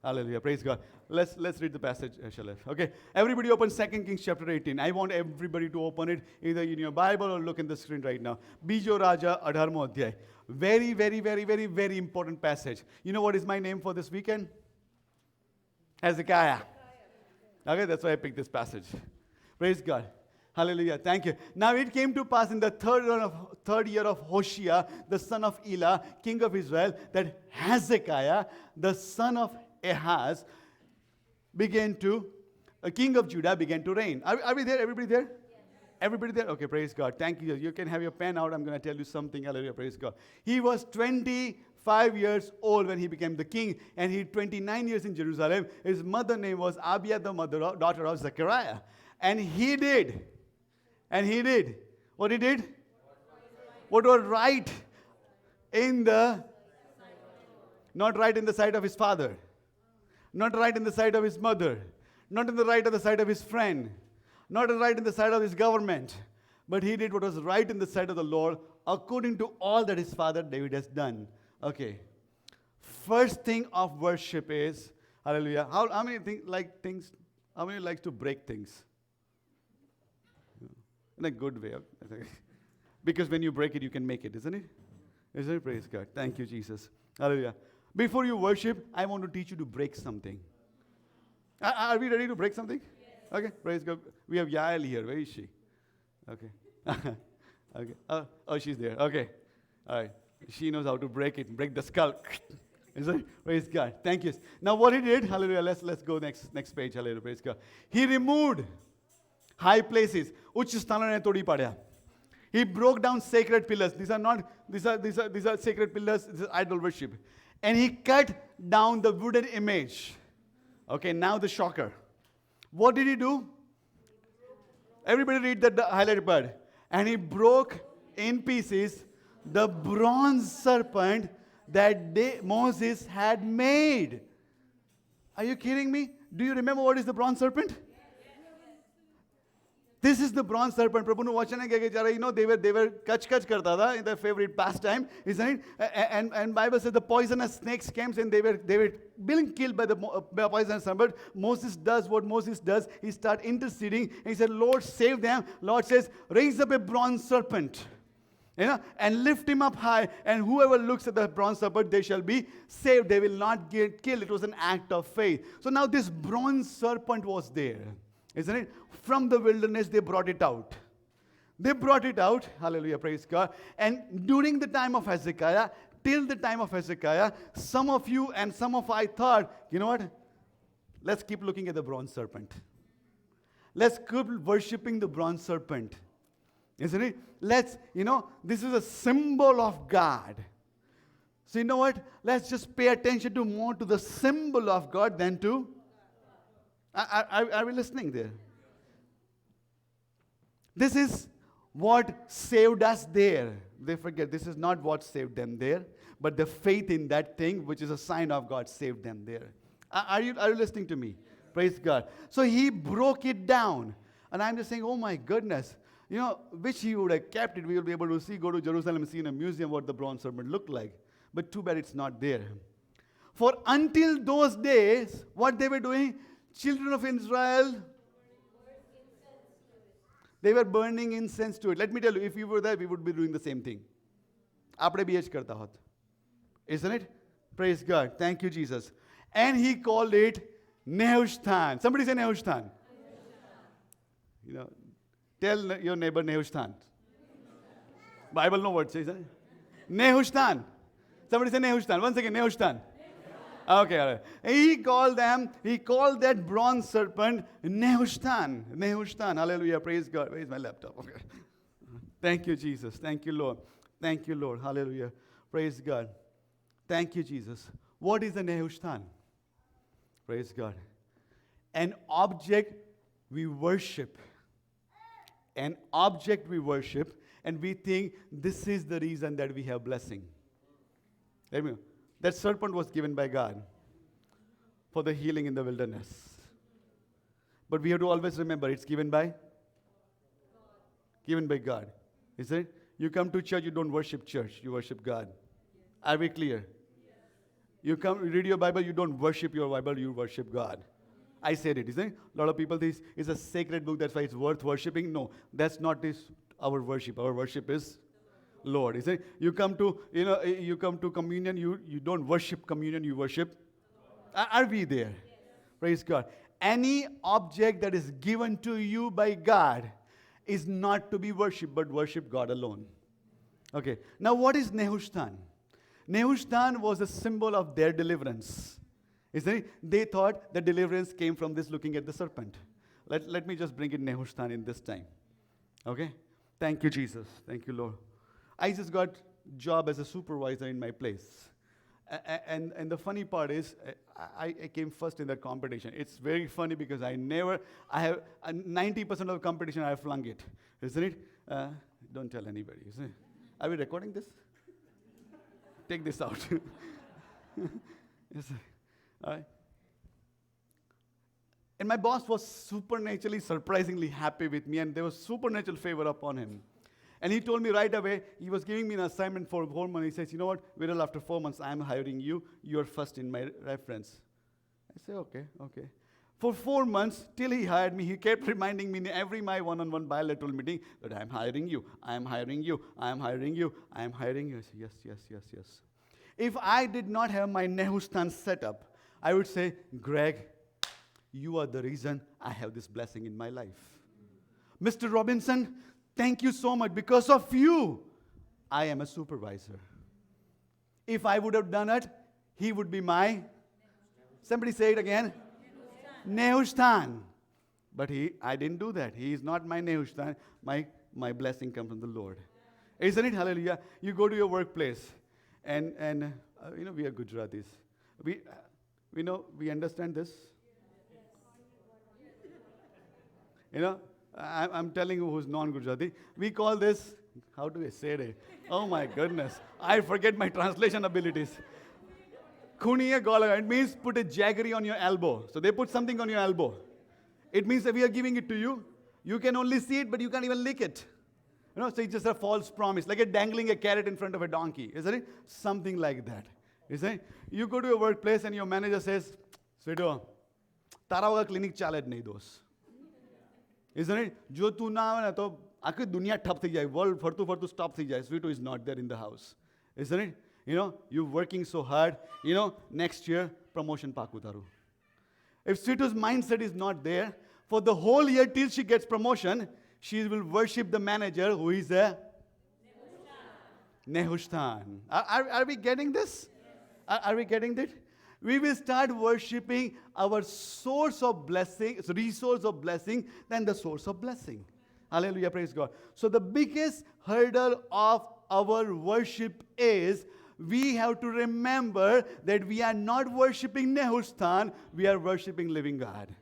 Hallelujah. Praise God. Let's read the passage, Shalef. Okay. Everybody open 2 Kings chapter 18. I want everybody to open it either in your Bible or look in the screen right now. Bijo Raja Adharmo Adhyay. Very, very, very, very, very important passage. You know what is my name for this weekend? Hezekiah. Okay, that's why I picked this passage. Praise God. Hallelujah. Thank you. Now it came to pass in the third year of Hoshea, the son of Elah, king of Israel, that Hezekiah, the son of Ahaz, king of Judah began to reign. Are we there? Everybody there? Yes. Everybody there? Okay, praise God. Thank you. You can have your pen out. I'm going to tell you something. Hallelujah. Praise God. He was 25 years old when he became the king, and he 29 years in Jerusalem. His mother name was Abiah, the daughter of Zechariah. And he did. What he did? What was right not right in the sight of his father. Not right in the sight of his mother. Not in the right of the sight of his friend. Not right in the sight of his government. But he did what was right in the sight of the Lord, according to all that his father David has done. Okay. First thing of worship is, hallelujah. How many how many likes to break things? In a good way. Because when you break it, you can make it, isn't it? Isn't it? Praise God. Thank you, Jesus. Hallelujah. Before you worship, I want to teach you to break something. Are we ready to break something? Yes. Okay, praise God. We have Yael here. Where is she? Okay. Okay. Oh, she's there. Okay. All right. She knows how to break it. Break the skull. Isn't it? Praise God. Thank you. Now what he did, hallelujah, let's go next page. Hallelujah. Praise God. He removed high places. Uch sthanone todi padya. He broke down sacred pillars. These are sacred pillars. This is idol worship. And he cut down the wooden image. Okay, now the shocker. What did he do? Everybody read the highlighted part. And he broke in pieces the bronze serpent that Moses had made. Are you kidding me? Do you remember what is the bronze serpent? This is the bronze serpent. Prabhu nu vachane ke they were kach karta tha in their favorite pastime, isn't it? And Bible says the poisonous snakes came and they were being killed by the poisonous serpent. Moses does what Moses does. He starts interceding. And he said, Lord, save them. Lord says, raise up a bronze serpent. And lift him up high, and whoever looks at the bronze serpent, they shall be saved. They will not get killed. It was an act of faith. So now this bronze serpent was there, isn't it? From the wilderness, they brought it out. They brought it out. Hallelujah, praise God. And during the time of Hezekiah, till the time of Hezekiah, some of you and some of I thought, you know what? Let's keep looking at the bronze serpent. Let's keep worshiping the bronze serpent. Isn't it? This is a symbol of God. So you know what? Let's just pay attention to more to the symbol of God than to... Are we listening there? This is what saved us there. They forget this is not what saved them there, but the faith in that thing, which is a sign of God, saved them there. Are you listening to me? Praise God. So he broke it down. And I'm just saying, oh my goodness. Wish he would have kept it. We will be able to go to Jerusalem and see in a museum what the bronze serpent looked like. But too bad it's not there. For until those days, what they were doing, children of Israel, they were burning incense to it. Let me tell you, if we were there, we would be doing the same thing. Apne bhi karta hot. Isn't it? Praise God. Thank you, Jesus. And he called it Nehushtan. Somebody say Nehushtan. Tell your neighbor Nehushtan. Bible no word says it. Nehushtan. Somebody say Nehushtan. Once again, Nehushtan. Okay, all right. He called that bronze serpent Nehushtan. Nehushtan. Hallelujah. Praise God. Where is my laptop? Okay. Thank you, Jesus. Thank you, Lord. Thank you, Lord. Hallelujah. Praise God. Thank you, Jesus. What is a Nehushtan? Praise God. An object we worship. An object we worship, and we think this is the reason that we have blessing. Amen. That serpent was given by God for the healing in the wilderness. But we have to always remember it's given by God. Is it? You come to church, you don't worship church, you worship God. Are we clear? You read your Bible, you don't worship your Bible, you worship God. I said it, isn't it? A lot of people think it's a sacred book, that's why it's worth worshiping. No, that's not our worship. Our worship is Lord, isn't it? You come to communion, you don't worship communion, you worship. Are we there? Yes. Praise God. Any object that is given to you by God is not to be worshipped, but worship God alone. Okay. Now what is Nehushtan? Nehushtan was a symbol of their deliverance. Isn't it? They thought the deliverance came from this looking at the serpent. Let me just bring in Nehushtan in this time. Okay? Thank you, Jesus. Thank you, Lord. I just got job as a supervisor in my place. And the funny part is, I came first in that competition. It's very funny because I have 90% of the competition, I flung it. Isn't it? Don't tell anybody, isn't it? Are we recording this? Take this out. Yes, sir. All right. And my boss was supernaturally, surprisingly happy with me, and there was supernatural favor upon him. And he told me right away, he was giving me an assignment for 4 months. He says, you know what, Viral, after 4 months, I'm hiring you. You're first in my reference. I say, okay. For 4 months, till he hired me, he kept reminding me in every my one-on-one bilateral meeting that I'm hiring you. I said, yes. If I did not have my Nehushtan set up, I would say, Greg, you are the reason I have this blessing in my life. Mr. Robinson, thank you so much. Because of you, I am a supervisor. If I would have done it, he would be my, somebody say it again, Nehushtan. But I didn't do that. He is not my Nehushtan. My blessing comes from the Lord. Isn't it? Hallelujah. You go to your workplace, and we are Gujaratis. We understand this. I'm telling you who's non-Gujarati. We call this, how do I say it? Oh my goodness. I forget my translation abilities. Khuniya Golaga. It means put a jaggery on your elbow. So they put something on your elbow. It means that we are giving it to you. You can only see it, but you can't even lick it. So it's just a false promise, like dangling a carrot in front of a donkey, isn't it? Something like that, isn't it? You go to your workplace and your manager says, Sweeto, tara hoga clinic chale nahi dos. Isn't it? Jo tu na aave na to aakhi duniya thap thi jaye, world fartu stop thi jaye. Sweeto is not there in the house. Isn't it? You're working so hard, next year promotion paku taru. If Sweeto's mindset is not there, for the whole year till she gets promotion, She will worship the manager who is a Nehushtan. Are we getting this? Are we getting this? We will start worshiping our source of blessing, resource of blessing, than the source of blessing. Hallelujah, praise God. So the biggest hurdle of our worship is we have to remember that we are not worshiping Nehushtan, we are worshiping living God.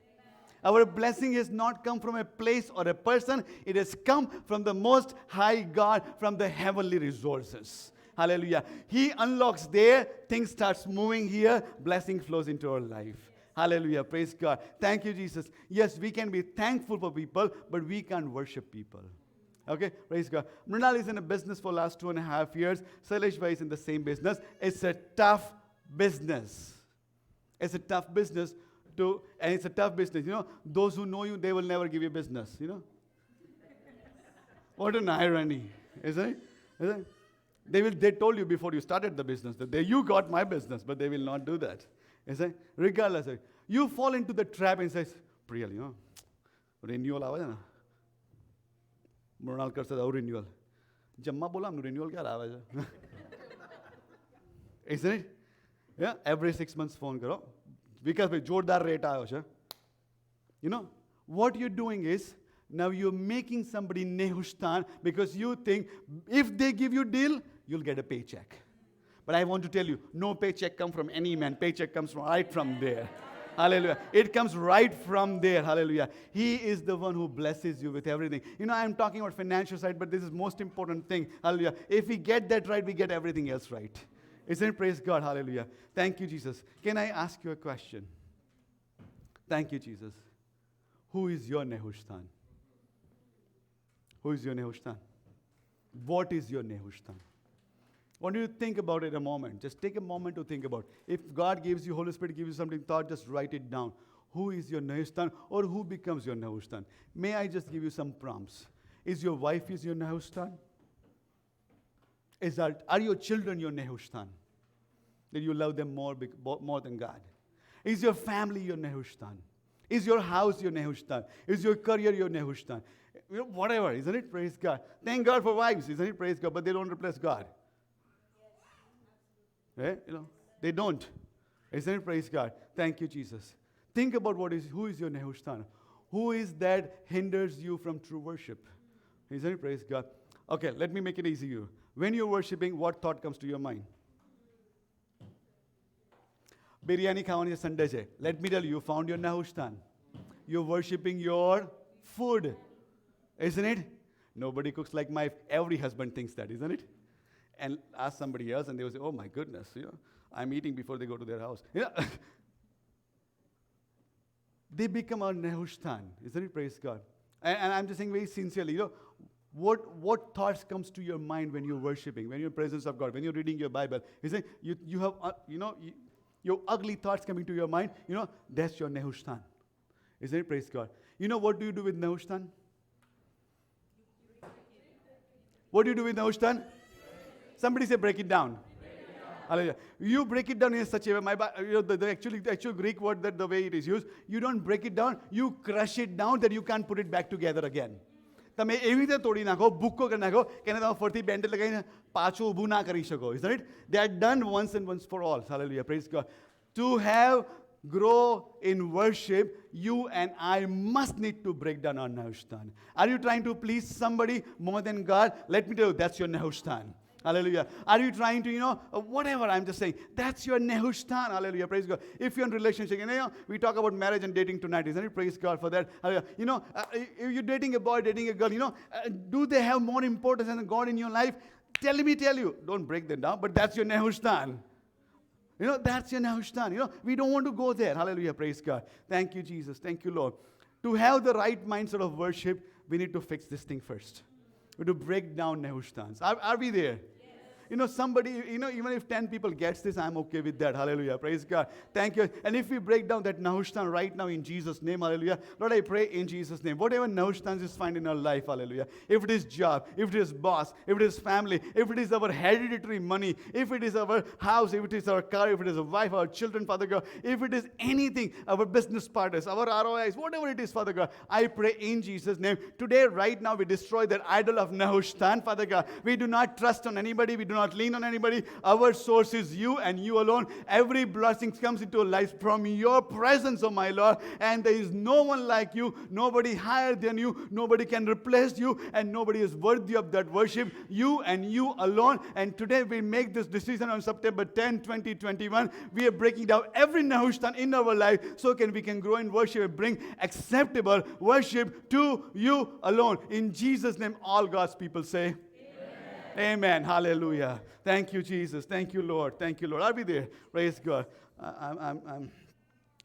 Our blessing has not come from a place or a person. It has come from the Most High God, from the heavenly resources. Hallelujah. He unlocks there, things starts moving here, blessing flows into our life. Hallelujah. Praise God. Thank you, Jesus. Yes, we can be thankful for people, but we can't worship people. Okay, praise God. Mrinal is in a business for last 2.5 years. Sailesh Bhai is in the same business. It's a tough business. It's a tough business. And it's a tough business. You know, those who know you, they will never give you business. You know? What an irony, isn't it? Isn't it? They told you before you started the business that you got my business, but they will not do that. Isn't it? Regardless, you fall into the trap and says, Priyal, you know, renewal आवाज है ना? मृणाल कर सकता है renewal. जम्मा बोला हमने renewal क्या आवाज है? Isn't it? Yeah, every 6 months phone करो. Because भाई जोरदार rate आया हो. You know, what you're doing is, now you're making somebody Nehushtan because you think if they give you deal, you'll get a paycheck. But I want to tell you, no paycheck comes from any man. Paycheck comes right from there. Hallelujah. It comes right from there. Hallelujah. He is the one who blesses you with everything. You know, I'm talking about financial side, but this is most important thing. Hallelujah. If we get that right, we get everything else right. Isn't it? Praise God. Hallelujah. Thank you, Jesus. Can I ask you a question? Thank you, Jesus. Who is your Nehushtan? Who is your Nehushtan? What is your Nehushtan? I want you to think about it a moment. Just take a moment to think about it. If God gives you, Holy Spirit gives you something thought, just write it down. Who is your Nehushtan, or who becomes your Nehushtan? May I just give you some prompts? Is your wife your Nehushtan? Are your children your Nehushtan? That you love them more than God? Is your family your Nehushtan? Is your house your Nehushtan? Is your career your Nehushtan? You know, whatever, isn't it? Praise God. Thank God for wives, isn't it? Praise God. But they don't replace God. Right? You know, they don't. Isn't it? Praise God. Thank you, Jesus. Think about who is your Nehushtan? Who is that hinders you from true worship? Isn't it? Praise God. Okay, let me make it easy for you. When you're worshiping, what thought comes to your mind? Biryani khawani Sunday che. Let me tell you, you found your Nehushtan. You're worshiping your food. Isn't it? Nobody cooks like my, every husband thinks that, isn't it? And ask somebody else and they will say, oh my goodness, you know, I'm eating before they go to their house. You know? They become our Nehushtan, isn't it? Praise God. And I'm just saying very sincerely, you know, what thoughts comes to your mind when you're worshiping, when you're in the presence of God, when you're reading your Bible? Isn't it? You have, your ugly thoughts coming to your mind, you know, that's your Nehushtan. Isn't it? Praise God. You know what do you do with Nehushtan? What do you do with Nehushtan? Somebody say break it down. Hallelujah. You break it down in such a way, the actual Greek word, that the way it is used, you don't break it down, you crush it down that you can't put it back together again. તમે એવી રીતે તોડી નાખો ભૂક્કો કરી નાખો કે તમે ફરતી બેન્ડેજ લગાવીને પાછું ઊભું ના કરી શકો. Isn't it? They are done once and once for all. Hallelujah. Praise God. To grow in worship, you and I must need to break down our Nehushtan. Are you trying to please somebody more than God? Let me tell you, that's your Nehushtan. Hallelujah. Are you trying to, whatever, I'm just saying, that's your Nehushtan. Hallelujah. Praise God. If you're in a relationship, we talk about marriage and dating tonight, isn't it? Praise God for that. Hallelujah. If you're dating a boy, dating a girl, do they have more importance than God in your life? Tell you. Don't break them down, but that's your Nehushtan. That's your Nehushtan. We don't want to go there. Hallelujah. Praise God. Thank you, Jesus. Thank you, Lord. To have the right mindset of worship, we need to fix this thing first. We need to break down Nehushtans. Are we there? Yes. somebody, even if 10 people gets this, I'm okay with that. Hallelujah. Praise God. Thank you. And if we break down that Nahushtan right now in Jesus' name, hallelujah. Lord, I pray in Jesus' name. Whatever Nahushtan is find in our life, hallelujah. If it is job, if it is boss, if it is family, if it is our hereditary money, if it is our house, if it is our car, if it is a wife, our children, Father God, if it is anything, our business partners, our ROIs, whatever it is, Father God, I pray in Jesus' name. Today, right now, we destroy that idol of Nahushtan, Father God. We do not trust on anybody. We do not lean on anybody. Our source is you and you alone. Every blessing comes into our lives from your presence, oh my Lord. And there is no one like you, nobody higher than you, nobody can replace you, and nobody is worthy of that worship. You and you alone. And today we make this decision on September 10, 2021. We are breaking down every Nahushtan in our life so we can grow in worship and bring acceptable worship to you alone. In Jesus' name, all God's people say, Amen. Hallelujah. Thank you, Jesus. Thank you, Lord. Thank you, Lord. Are we there? Praise God.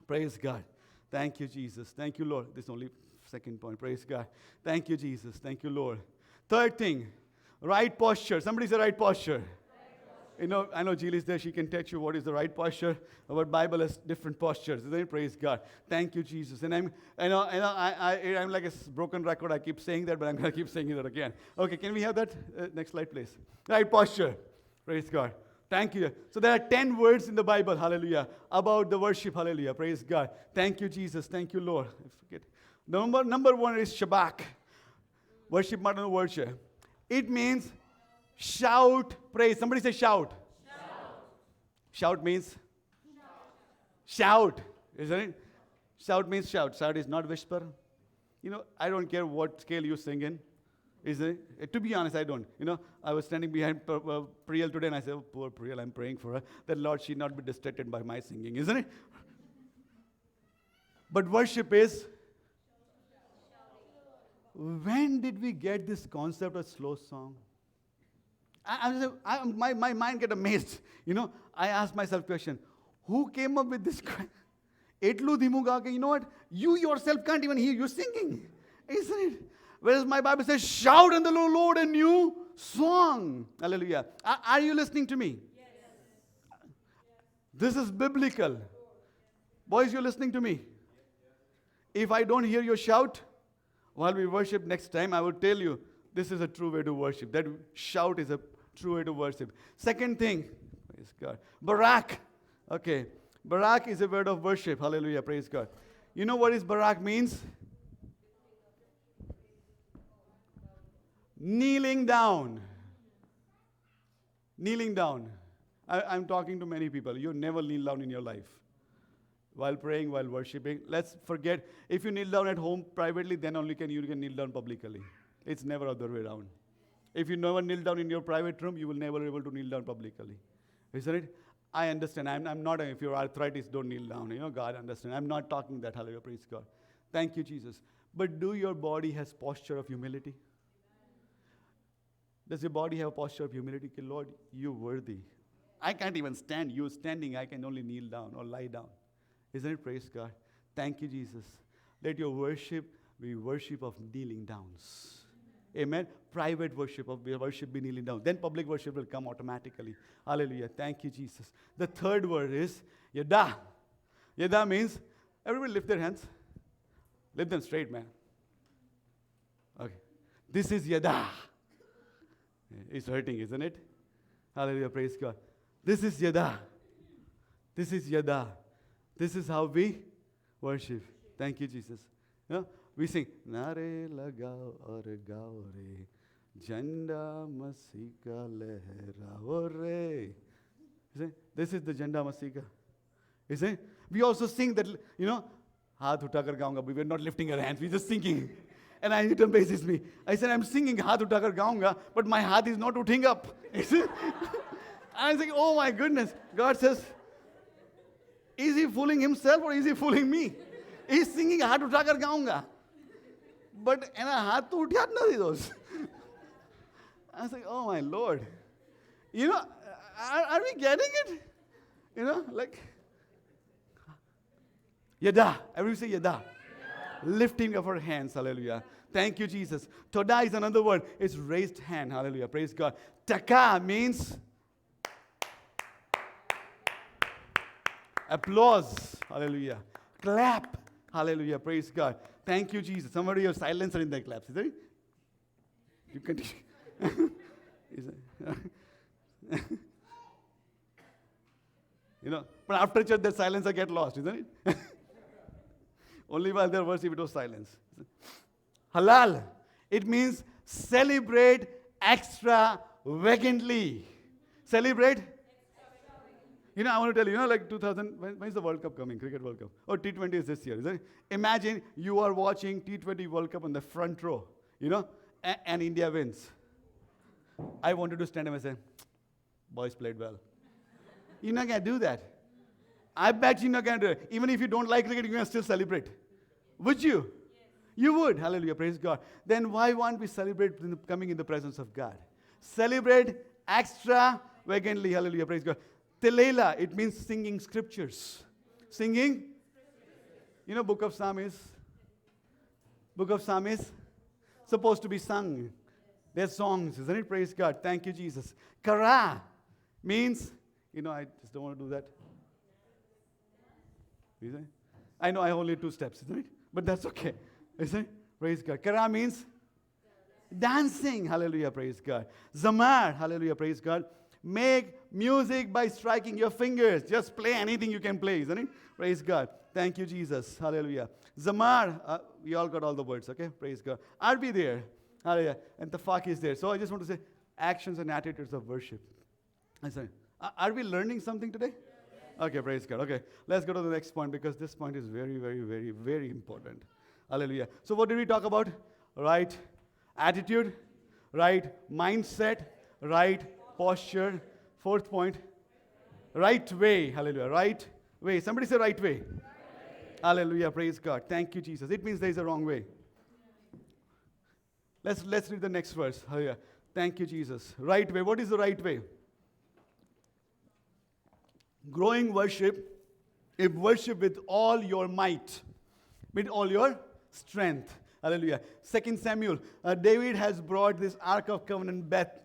Praise God. Thank you, Jesus. Thank you, Lord. This is only second point. Praise God. Thank you, Jesus. Thank you, Lord. Third thing, right posture. Somebody say right posture. I know Jill is there. She can teach you what is the right posture. Our Bible has different postures. Isn't it? Praise God. Thank you, Jesus. And I'm like a broken record. I keep saying that, but I'm going to keep saying it again. Okay, can we have that? Next slide, please. Right posture. Praise God. Thank you. So there are 10 words in the Bible, hallelujah, about the worship, hallelujah. Praise God. Thank you, Jesus. Thank you, Lord. I forget. Number one is Shabak. Worship, modern worship. It means shout, praise. Somebody say shout. Shout means? Shout. Isn't it? Shout means shout. Shout is not whisper. I don't care what scale you sing in. Isn't it? To be honest, I don't. I was standing behind Priyal today and I said, oh, poor Priyal, I'm praying for her. That Lord, she not be distracted by my singing. Isn't it? But worship is, when did we get this concept of slow song? My mind get amazed. I ask myself question, who came up with this? Etlu dhimu ga ke, you know what? You yourself can't even hear you singing. Isn't it? Whereas my Bible says, shout unto the Lord a new song. Hallelujah. Are you listening to me? Yes. This is biblical. Boys, you're listening to me? If I don't hear your shout while we worship next time, I will tell you, this is a true way to worship. That shout is a true way to worship. Second thing, praise God. Barak. Okay. Barak is a word of worship. Hallelujah. Praise God. You know what is Barak means? Kneeling down. Kneeling down. I'm talking to many people. You never kneel down in your life. While praying, while worshiping. Let's forget. If you kneel down at home privately, then only you can kneel down publicly. It's never other way around. If you never kneel down in your private room, you will never be able to kneel down publicly. Isn't it? I understand. I'm not, if you're arthritis, don't kneel down. God understand. I'm not talking that. Hallelujah. Praise God. Thank you, Jesus. But do your body has posture of humility? Does your body have a posture of humility? Lord, you're worthy. I can't even stand. You're standing. I can only kneel down or lie down. Isn't it? Praise God. Thank you, Jesus. Let your worship be worship of kneeling downs. Amen. Private worship be kneeling down. Then public worship will come automatically. Hallelujah. Thank you, Jesus. The third word is Yada. Yada means, everybody lift their hands. Lift them straight, man. Okay. This is Yada. It's hurting, isn't it? Hallelujah, praise God. This is Yada. This is Yada. This is how we worship. Thank you, Jesus. We sing, Nare lagao aur gao re, Janda Masih ka leherao re. This is the Janda Masih ka. Isn't it? We also sing that, Haath utakar gaunga. We were not lifting our hands, we were just singing. And it amazes me. I said, I'm singing Haath utakar gaunga, but my heart is not uthing up. I'm saying, oh my goodness. God says, is he fooling himself or is he fooling me? He's singing Haath utakar gaunga. But haath to uthya nahi those. I was like, oh my Lord. Are we getting it? Like, Yada. Everybody say Yada. Lifting of our hands, hallelujah. Thank you, Jesus. Toda is another word. It's raised hand, hallelujah. Praise God. Taka means Applause. Hallelujah. Clap. Hallelujah. Praise God. Thank you, Jesus. Somebody have silencer in their claps. Is it? You continue. Is it? But after church, that silencer get lost, isn't it? Only while they're worship, it was silence. Halal. It means celebrate extravagantly. Celebrate. I want to tell you, like 2000, when is the World Cup coming? Cricket World Cup. Or T20 is this year, isn't it? Imagine you are watching T20 World Cup on the front row, and India wins. I wanted to stand up and say, boys played well. You're not going to do that. I bet you're not going to do it. Even if you don't like cricket, you're going to still celebrate. Would you? Yes. You would. Hallelujah. Praise God. Then why won't we celebrate coming in the presence of God? Celebrate extravagantly. Hallelujah. Praise God. Telela, it means singing scriptures. Singing? Book of Psalm is supposed to be sung. They're songs, isn't it? Praise God. Thank you, Jesus. Kara means, I just don't want to do that. Isn't it? I know I have only 2 steps, isn't it? But that's okay. Isn't it? Praise God. Kara means dancing. Hallelujah. Praise God. Zamar. Hallelujah. Praise God. Make music by striking your fingers. Just play anything you can play, isn't it? Praise God. Thank you, Jesus. Hallelujah. Zamar. We all got all the words, okay? Praise God. I'll be there. Hallelujah. And Tafak is there. So I just want to say actions and attitudes of worship. I say, are we learning something today? Okay, praise God. Okay, let's go to the next point because this point is very, very, very, very important. Hallelujah. So what did we talk about? Right attitude, right mindset, right posture. 4th point, right way. Hallelujah. Right way. Somebody say right way. Right way. Hallelujah. Praise God. Thank you, Jesus. It means there is a wrong way. Let's read the next verse. Hallelujah. Thank you, Jesus. Right way. What is the right way? Growing worship is worship with all your might, with all your strength. Hallelujah. 2 Samuel, David has brought this Ark of Covenant Beth,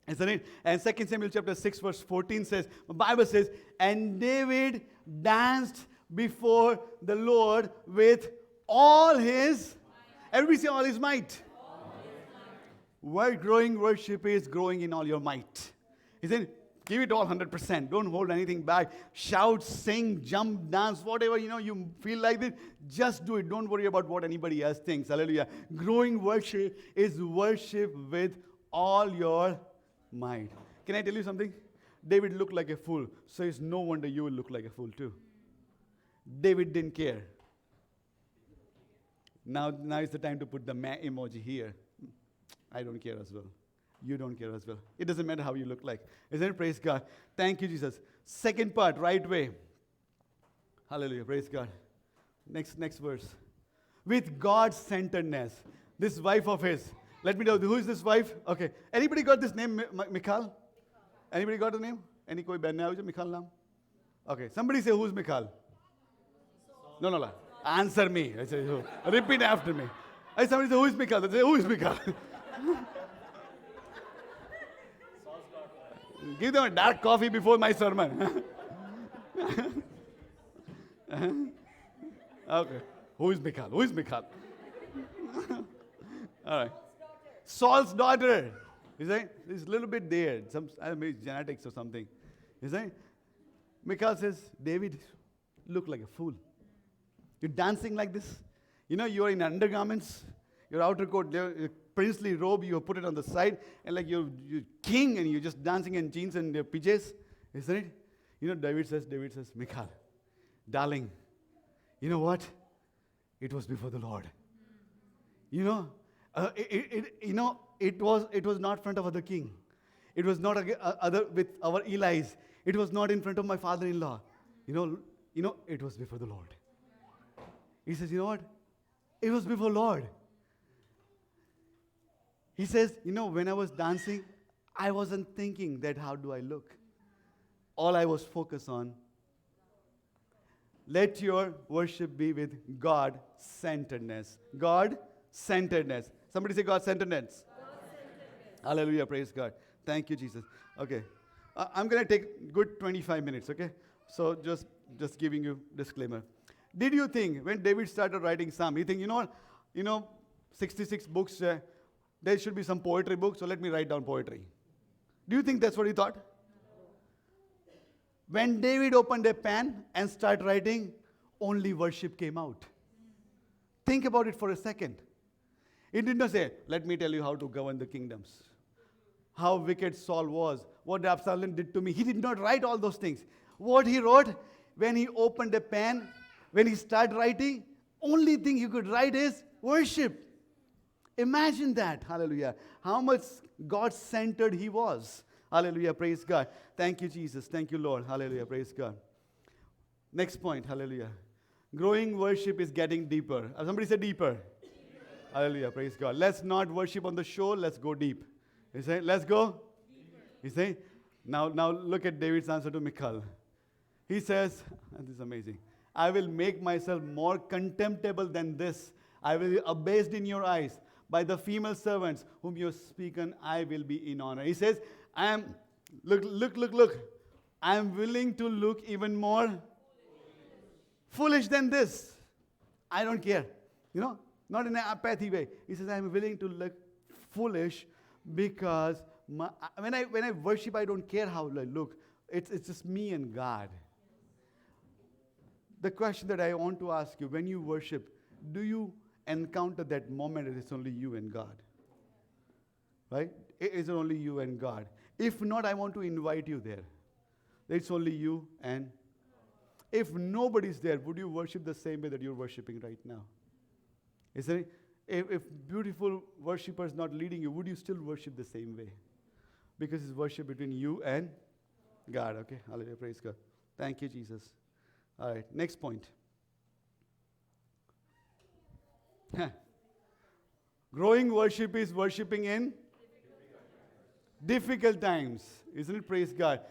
isn't it? And 2 Samuel chapter 6 verse 14 says, the Bible says, and David danced before the Lord with all his, everybody say all his might. Where growing worship is growing in all your might. Isn't it? Give it all 100%. Don't hold anything back. Shout, sing, jump, dance, whatever you feel like it. Just do it. Don't worry about what anybody else thinks. Hallelujah. Growing worship is worship with all your might. Can I tell you something? David looked like a fool, so it's no wonder you will look like a fool too. David didn't care. Now is the time to put the meh emoji here. I don't care as well. You don't care as well. It doesn't matter how you look like. Isn't it? Praise God. Thank you, Jesus. Second part, right way. Hallelujah. Praise God. Next verse. With God-centeredness. This wife of his. Let me know, who is this wife? Okay. Anybody got this name, Michal? Anybody got the name? Any koi behn hai Michal naam? Okay. Somebody say, who's Michal? No. Answer me. I say, who? Repeat after me. Somebody say, who is Michal? They say, who is Michal? Give them a dark coffee before my sermon. Okay. Who is Michal? All right. Saul's daughter. Is it? It's a little bit there. Maybe genetics or something. Is it? Michal says, David, look like a fool. You're dancing like this. You're in undergarments. Your outer coat, your princely robe, you put it on the side, and like you're king, and you're just dancing in jeans and PJs, isn't it? David says, Michal, darling, you know what? It was before the Lord. It was not in front of other king. It was not other with our Eli's. It was not in front of my father-in-law. It was before the Lord. He says, you know what? It was before Lord. He says, when I was dancing, I wasn't thinking that how do I look. All I was focused on. Let your worship be with God-centeredness. God-centeredness. Somebody say God-centeredness. Hallelujah. Praise God. Thank you, Jesus. Okay. I'm going to take good 25 minutes, okay? So just just giving you disclaimer. Did you think when David started writing Psalm, you think, you know, 66 books, there should be some poetry books, so let me write down poetry. Do you think that's what he thought? When David opened a pen and started writing, only worship came out. Think about it for a second. He did not say, let me tell you how to govern the kingdoms, how wicked Saul was, what Absalom did to me. He did not write all those things. What he wrote, when he opened a pen, when he started writing, only thing he could write is worship. Imagine that. Hallelujah. How much God-centered he was. Hallelujah. Praise God. Thank you, Jesus. Thank you, Lord. Hallelujah. Praise God. Next point. Hallelujah. Growing worship is getting deeper. Somebody say deeper. Hallelujah. Praise God. Let's not worship on the shore. Let's go deep. You say, let's go. You say, now look at David's answer to Michal. He says, and this is amazing, I will make myself more contemptible than this. I will be abased in your eyes. By the female servants whom you have spoken, I will be in honor. He says, look. I am willing to look even more foolish than this. I don't care. Not in an apathy way. He says, I am willing to look foolish because when I worship, I don't care how I look. It's just me and God. The question that I want to ask you, when you worship, do you encounter that moment that it's only you and God? Right? It's only you and God. If not, I want to invite you there. It's only you and if nobody's there, would you worship the same way that you're worshiping right now? Is there, if beautiful worshipers not leading you, would you still worship the same way? Because it's worship between you and God. Okay, hallelujah, praise God. Thank you, Jesus. All right, next point. Growing worship is worshiping in difficult times. Isn't it? Praise God.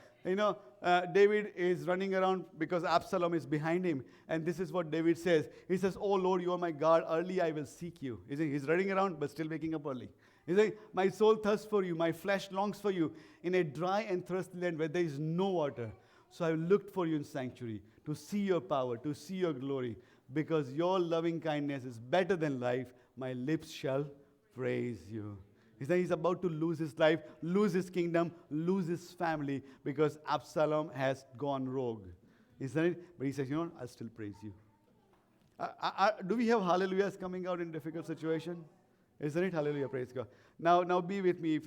David is running around because Absalom is behind him. And this is what David says. He says, oh Lord, you are my God. Early I will seek you. He's running around but still waking up early. He's saying, my soul thirsts for you. My flesh longs for you in a dry and thirsty land where there is no water. So I looked for you in sanctuary to see your power, to see your glory. Because your loving kindness is better than life. My lips shall praise you. He said he's about to lose his life, lose his kingdom, lose his family because Absalom has gone rogue. Isn't it? But he says, I'll still praise you. Do we have hallelujahs coming out in difficult situation? Isn't it? Hallelujah, praise God. Now be with me.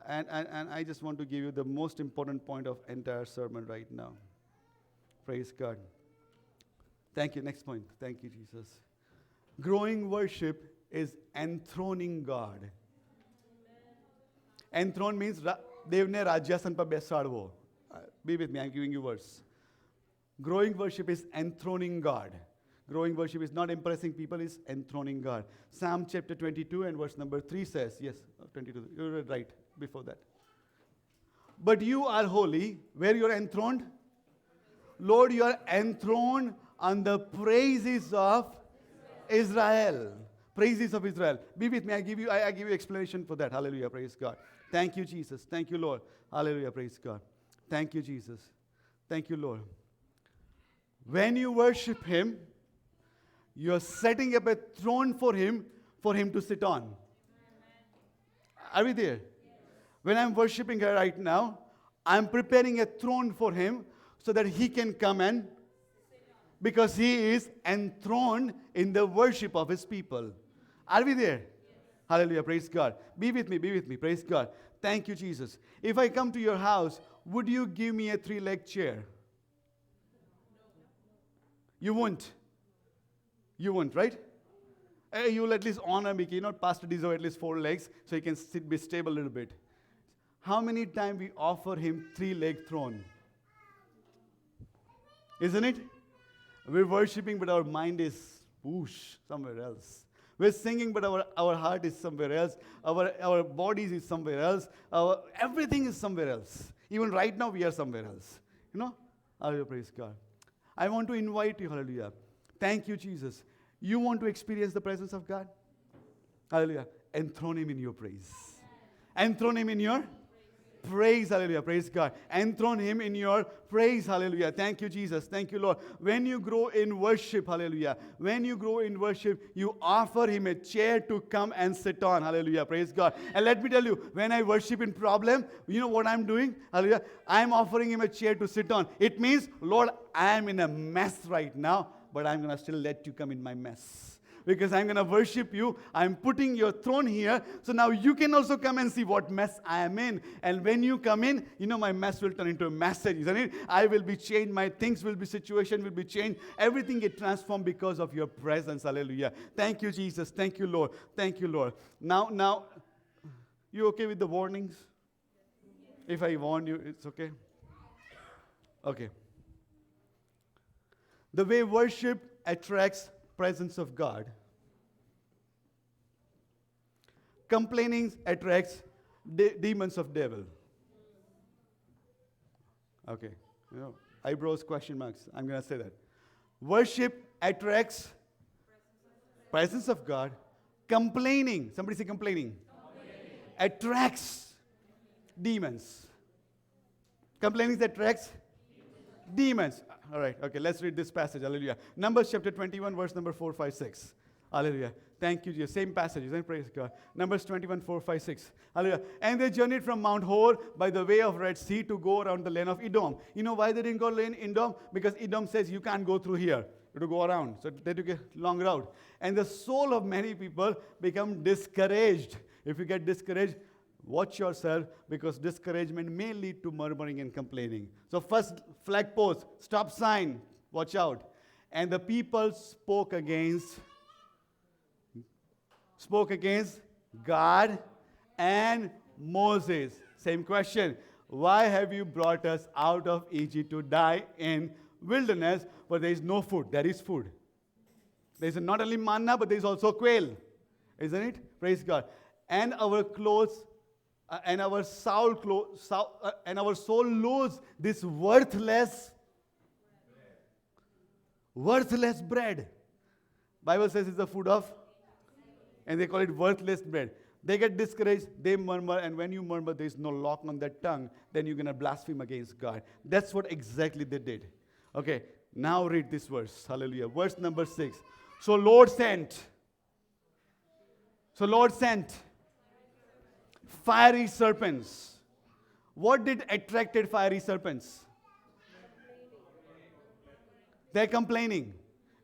And I just want to give you the most important point of entire sermon right now. Praise God. Thank you. Next point. Thank you, Jesus. Growing worship is enthroning God. Enthrone means Devne Rajyasan pa besadvo. Be with me, I'm giving you words. Growing worship is enthroning God. Growing worship is not impressing people, it's enthroning God. Psalm chapter 22 and verse number 3 says, yes, 22, you were right before that. But you are holy, where you are enthroned. Lord, you are enthroned on the praises of Israel. Praises of Israel. Be with me. I give you explanation for that. Hallelujah. Praise God. Thank you, Jesus. Thank you, Lord. Hallelujah. Praise God. Thank you, Jesus. Thank you, Lord. When you worship Him, you're setting up a throne for Him to sit on. Are we there? Yes. When I'm worshiping her right now, I'm preparing a throne for Him so that He can come and because He is enthroned in the worship of His people. Are we there? Yes. Hallelujah. Praise God. Be with me. Praise God. Thank you, Jesus. If I come to your house, would you give me a 3-leg chair? You won't. You won't, right? You will at least honor me. Pastor deserves at least 4 legs so he can be stable a little bit. How many times we offer Him 3-leg throne? Isn't it? We're worshiping, but our mind is whoosh, somewhere else. We're singing, but our heart is somewhere else. Our bodies is somewhere else. Everything is somewhere else. Even right now, we are somewhere else. Hallelujah, praise God. I want to invite you, hallelujah. Thank you, Jesus. You want to experience the presence of God? Hallelujah. Enthrone Him in your praise. Enthrone Him in your praise. Hallelujah. Praise God. Enthrone Him in your praise. Hallelujah. Thank you, Jesus. Thank you, Lord. When you grow in worship, hallelujah. When you grow in worship, you offer Him a chair to come and sit on. Hallelujah. Praise God. And let me tell you, when I worship in problem, you know what I'm doing? Hallelujah. I'm offering Him a chair to sit on. It means, Lord, I'm in a mess right now, but I'm going to still let you come in my mess. Because I'm going to worship you. I'm putting your throne here. So now you can also come and see what mess I am in. And when you come in, you know, my mess will turn into a message, isn't it? I will be changed. My things will be, situation will be changed. Everything get transformed because of your presence. Hallelujah. Thank you, Jesus. Thank you, Lord. Thank you, Lord. Now, you okay with the warnings? If I warn you, it's okay? Okay. The way worship attracts presence of God. Complaining attracts demons of devil. Okay. You know, eyebrows, question marks. I'm going to say that. Worship attracts presence of God. Complaining. Somebody say complaining. Attracts demons. Complaining attracts demons. All right. Okay. Let's read this passage. Hallelujah. Numbers chapter 21, verse number 4, 5, 6. Hallelujah. Thank you, Jesus. Same passage, isn't it? Praise God. Numbers 21, 4, 5, 6. Hallelujah. And they journeyed from Mount Hor by the way of Red Sea to go around the land of Edom. You know why they didn't go in Edom? Because Edom says you can't go through here. You have to go around. So they took a long route. And the soul of many people become discouraged. If you get discouraged, watch yourself, because discouragement may lead to murmuring and complaining. So first flag post, stop sign, watch out. And the people spoke against God and Moses. Same question. Why have you brought us out of Egypt to die in wilderness where there is no food? There is food. There is not only manna, but there is also quail. Isn't it? Praise God. And our clothes and our soul lose this worthless bread. Bible says it's the food of, and they call it worthless bread. They get discouraged, they murmur, and when you murmur, there is no lock on that tongue, then you're going to blaspheme against God. That's what exactly they did. Okay, now read this verse. Hallelujah. Verse number 6. So Lord sent fiery serpents. What did attracted fiery serpents? They're complaining.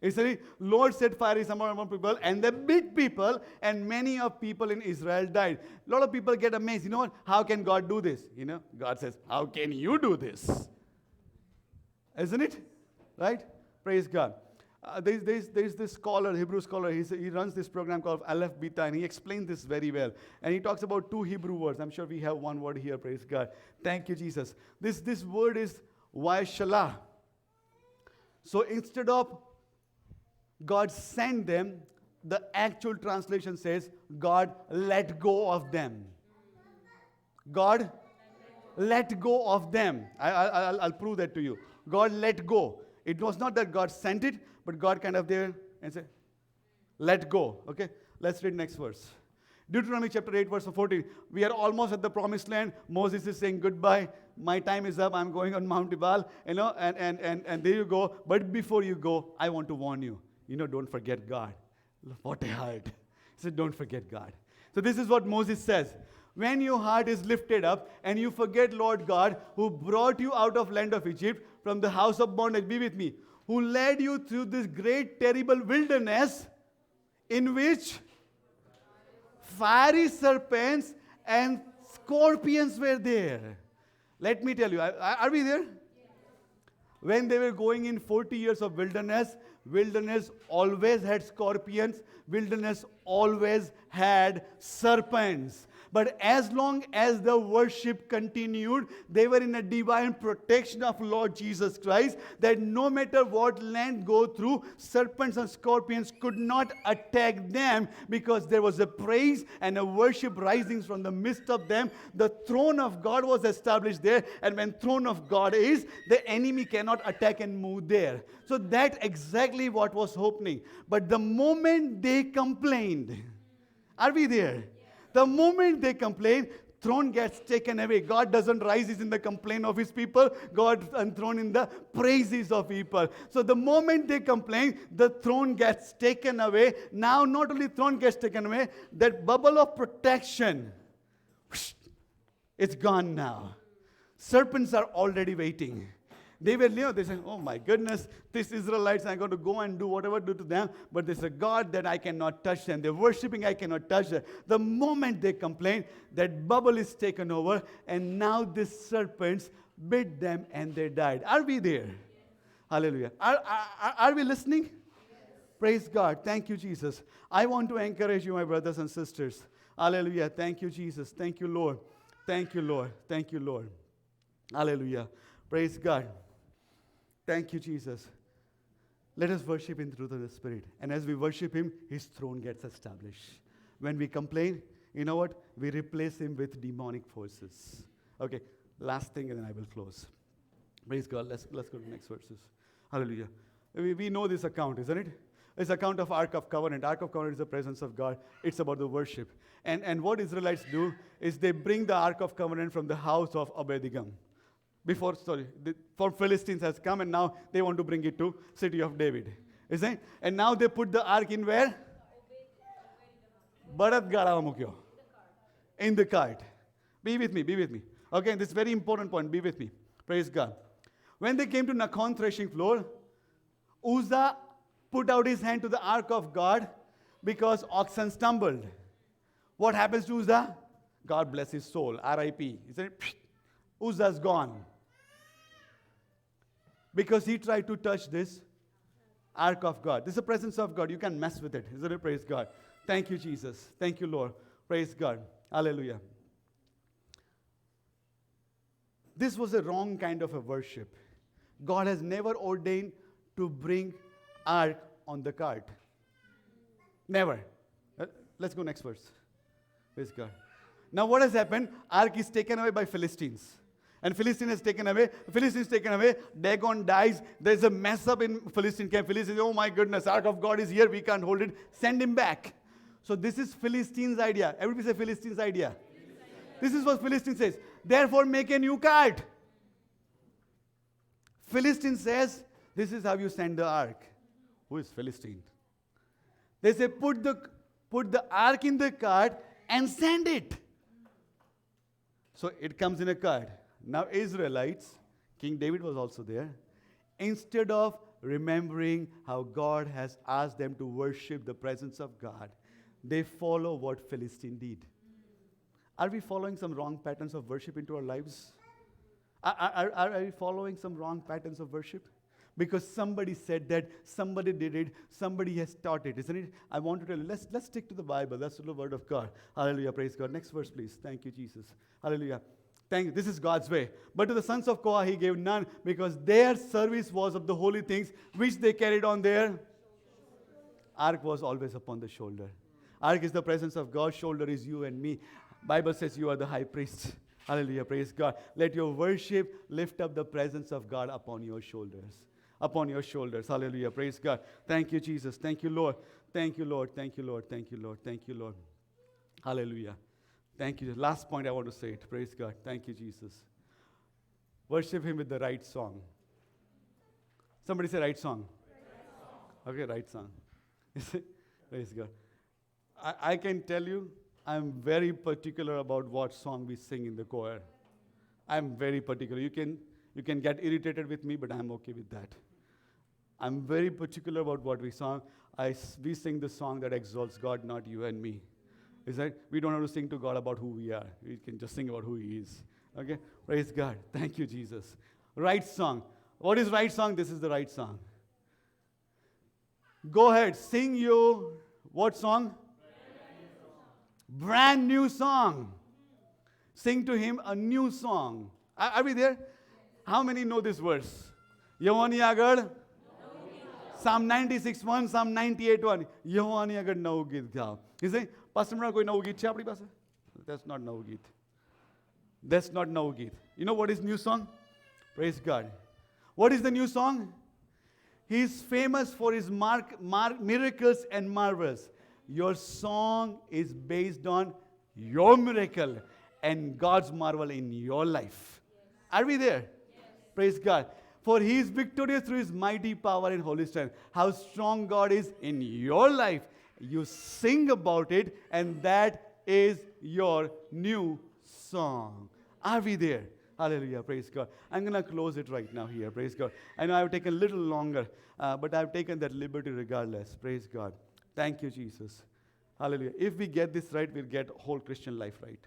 Isn't it? Lord said fiery among people, and they bit people, and many of people in Israel died. A lot of people get amazed. You know what? How can God do this? You know, God says, how can you do this? Isn't it? Right? Praise God. There's this scholar, Hebrew scholar, he runs this program called Aleph Beta, and he explains this very well. And he talks about 2 Hebrew words. I'm sure we have one word here, praise God. Thank you, Jesus. This word is Vaishalah. So instead of God sent them, the actual translation says, God let go of them. God let go of them. I'll prove that to you. God let go. It was not that God sent it, but God kind of there and said, let go. Okay, let's read next verse. Deuteronomy chapter 8, verse 14. We are almost at the promised land. Moses is saying goodbye. My time is up. I'm going on Mount Ebal. You know, and there you go. But before you go, I want to warn you. You know, don't forget God. What a heart. He said, don't forget God. So this is what Moses says. When your heart is lifted up and you forget Lord God, who brought you out of land of Egypt from the house of bondage, be with me, who led you through this great terrible wilderness in which fiery serpents and scorpions were there. Let me tell you, are we there? When they were going in 40 years of wilderness, wilderness always had scorpions, wilderness always had serpents. But as long as the worship continued, they were in a divine protection of Lord Jesus Christ, that no matter what land go through, serpents and scorpions could not attack them, because there was a praise and a worship rising from the midst of them. The throne of God was established there, and when throne of God is, the enemy cannot attack and move there. So that's exactly what was happening. But the moment they complained, are we there? The moment they complained, throne gets taken away. God doesn't rise in the complaint of his people. God enthroned in the praises of people. So the moment they complain, the throne gets taken away. Now not only throne gets taken away, that bubble of protection, it's gone now. Serpents are already waiting. They were, they said, oh my goodness, these Israelites, I'm going to go and do whatever do to them. But there's a God that I cannot touch them. They're worshiping, I cannot touch them. The moment they complain, that bubble is taken over. And now these serpents bit them and they died. Are we there? Yes. Hallelujah. Are we listening? Yes. Praise God. Thank you, Jesus. I want to encourage you, my brothers and sisters. Hallelujah. Thank you, Jesus. Thank you, Lord. Thank you, Lord. Thank you, Lord. Hallelujah. Praise God. Thank you, Jesus. Let us worship him through the Spirit. And as we worship him, his throne gets established. When we complain, you know what? We replace him with demonic forces. Okay, last thing and then I will close. Praise God. Let's go to the next verses. Hallelujah. We know this account, isn't it? It's account of Ark of Covenant. Ark of Covenant is the presence of God. It's about the worship. And what Israelites do is they bring the Ark of Covenant from the house of Obed-Edom. For Philistines has come and now they want to bring it to city of David. Isn't it? And now they put the ark in where? Barat Gara mukyo. In the cart. Be with me. Okay, this is very important point. Be with me. Praise God. When they came to Nakon threshing floor, Uzzah put out his hand to the ark of God because oxen stumbled. What happens to Uzzah? God bless his soul. R.I.P. Isn't it? Uzzah's gone. Because he tried to touch this ark of God. This is the presence of God. You can mess with it. Isn't it? Praise God. Thank you, Jesus. Thank you, Lord. Praise God. Hallelujah. This was a wrong kind of a worship. God has never ordained to bring ark on the cart. Never. Let's go next verse. Praise God. Now what has happened? Ark is taken away by Philistines. And Philistine is taken away. Philistine is taken away. Dagon dies. There's a mess up in Philistine camp. Philistine, oh my goodness, Ark of God is here. We can't hold it. Send him back. So this is Philistine's idea. Everybody say Philistine's idea. This is what Philistine says. Therefore make a new cart. Philistine says, this is how you send the ark. Who is Philistine? They say, put the ark in the cart and send it. So it comes in a cart. Now Israelites, King David was also there. Instead of remembering how God has asked them to worship the presence of God, they follow what Philistine did. Are we following some wrong patterns of worship into our lives? Are we following some wrong patterns of worship? Because somebody said that, somebody did it, somebody has taught it, isn't it? I want to tell you, let's stick to the Bible. That's the word of God. Hallelujah, praise God. Next verse, please. Thank you, Jesus. Hallelujah. Thank you. This is God's way. But to the sons of Korah he gave none, because their service was of the holy things which they carried on their ark was always upon the shoulder. Ark is the presence of God. Shoulder is you and me. Bible says you are the high priest. Hallelujah, praise God. Let your worship lift up the presence of God upon your shoulders. Upon your shoulders. Hallelujah, praise God. Thank you, Jesus. Thank you, Lord. Thank you, Lord. Thank you, Lord. Thank you, Lord. Thank you, Lord. Hallelujah. Thank you. Last point I want to say it. Praise God. Thank you, Jesus. Worship him with the right song. Somebody say right song. Okay, right song. Praise God. I can tell you, I'm very particular about what song we sing in the choir. I'm very particular. You can get irritated with me, but I'm okay with that. I'm very particular about what we sing. We sing the song that exalts God, not you and me. Is that we don't have to sing to God about who we are. We can just sing about who he is. Okay? Praise God. Thank you, Jesus. Right song. What is right song? This is the right song. Go ahead. Sing you. What song? Brand new song. Sing to him a new song. Are we there? How many know this verse? Yehoni agar Psalm 96:1, Psalm 98:1. Yehoni agar nau git gao. You say, Pastor Mara, koi nau git chhe apni paase? That's not nau git. That's not nau git. You know what is new song? Praise God. What is the new song? He is famous for his miracles and marvels. Your song is based on your miracle and God's marvel in your life. Are we there? Praise God. For he is victorious through his mighty power and holy strength. How strong God is in your life. You sing about it, and that is your new song. Are we there? Hallelujah. Praise God. I'm going to close it right now here. Praise God. I know I've taken a little longer, but I've taken that liberty regardless. Praise God. Thank you, Jesus. Hallelujah. If we get this right, we'll get whole Christian life right.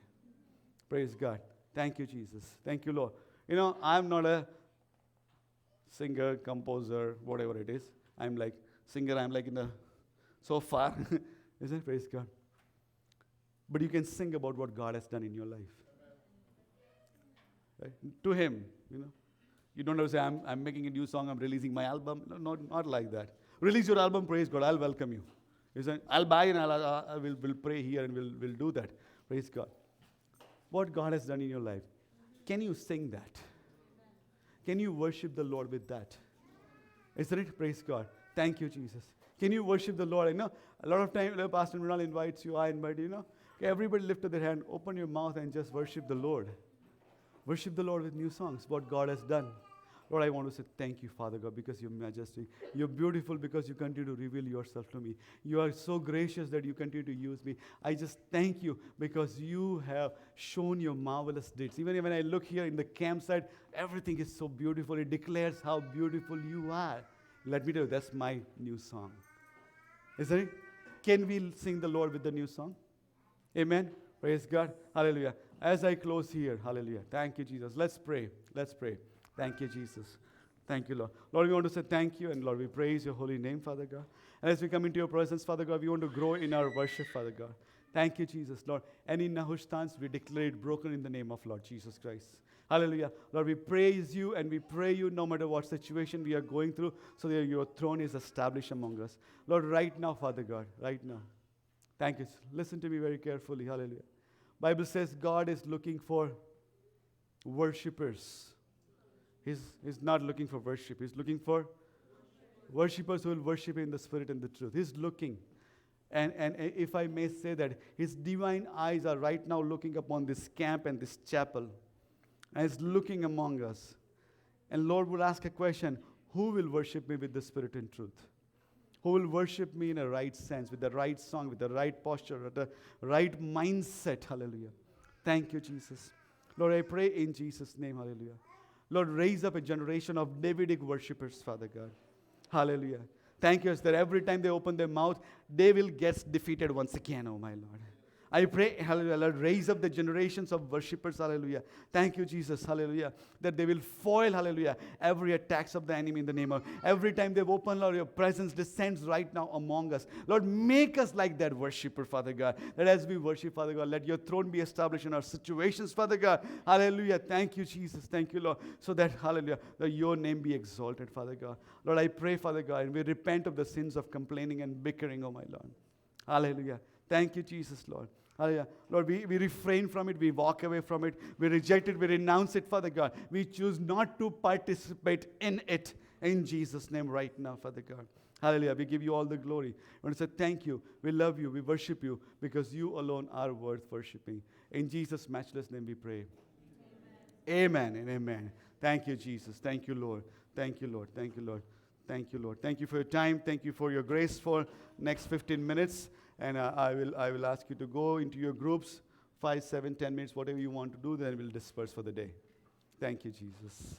Praise God. Thank you, Jesus. Thank you, Lord. You know, I'm not a singer, composer, whatever it is. I'm like singer. I'm like in the so far. Isn't it? Praise God. But you can sing about what God has done in your life. Right? To Him, you know. You don't have to say, I'm making a new song, I'm releasing my album. No, not like that. Release your album, praise God, I'll welcome you. I'll buy and we'll pray here and we'll do that. Praise God. What God has done in your life. Can you sing that? Can you worship the Lord with that? Isn't it? Praise God. Thank you, Jesus. Can you worship the Lord? I know a lot of time, Pastor Mrinal invites you, I invite you, you know. Everybody lift up their hand, open your mouth and just worship the Lord. Worship the Lord with new songs, what God has done. Lord, I want to say thank you, Father God, because you're majestic. You're beautiful because you continue to reveal yourself to me. You are so gracious that you continue to use me. I just thank you because you have shown your marvelous deeds. Even when I look here in the campsite, everything is so beautiful. It declares how beautiful you are. Let me tell you, that's my new song. Isn't it? Can we sing the Lord with the new song? Amen. Praise God. Hallelujah. As I close here, hallelujah. Thank you, Jesus. Let's pray. Let's pray. Thank you, Jesus. Thank you, Lord. Lord, we want to say thank you, and Lord, we praise your holy name, Father God. And as we come into your presence, Father God, we want to grow in our worship, Father God. Thank you, Jesus, Lord. Any Nahushthans, we declare it broken in the name of Lord Jesus Christ. Hallelujah. Lord, we praise you and we pray you no matter what situation we are going through, so that your throne is established among us. Lord, right now, Father God, right now. Thank you. Listen to me very carefully. Hallelujah. Bible says God is looking for worshippers. He's not looking for worship. He's looking for worshippers who will worship in the spirit and the truth. He's looking. And if I may say that, his divine eyes are right now looking upon this camp and this chapel. And he's looking among us. And Lord will ask a question, who will worship me with the spirit and truth? Who will worship me in a right sense, with the right song, with the right posture, with the right mindset. Hallelujah. Thank you, Jesus. Lord, I pray in Jesus' name. Hallelujah. Lord, raise up a generation of Davidic worshippers, Father God. Hallelujah. Thank you that every time they open their mouth, they will get defeated once again, oh my Lord. I pray, hallelujah, Lord, raise up the generations of worshippers, hallelujah. Thank you, Jesus, hallelujah, that they will foil, hallelujah, every attacks of the enemy in the name of, every time they've opened, Lord, your presence descends right now among us. Lord, make us like that worshipper, Father God, that as we worship, Father God, let your throne be established in our situations, Father God, hallelujah. Thank you, Jesus, thank you, Lord, so that, hallelujah, that your name be exalted, Father God. Lord, I pray, Father God, and we repent of the sins of complaining and bickering, oh my Lord. Hallelujah. Thank you, Jesus, Lord. Hallelujah. Lord, we refrain from it. We walk away from it. We reject it. We renounce it, Father God. We choose not to participate in it. In Jesus' name right now, Father God. Hallelujah. We give you all the glory. We want to say thank you. We love you. We worship you because you alone are worth worshiping. In Jesus' matchless name we pray. Amen and amen. Thank you, Jesus. Thank you, Lord. Thank you, Lord. Thank you, Lord. Thank you, Lord. Thank you for your time. Thank you for your grace for next 15 minutes. And I will ask you to go into your groups, 5, 7, 10 minutes, whatever you want to do, then we'll disperse for the day. Thank you, Jesus.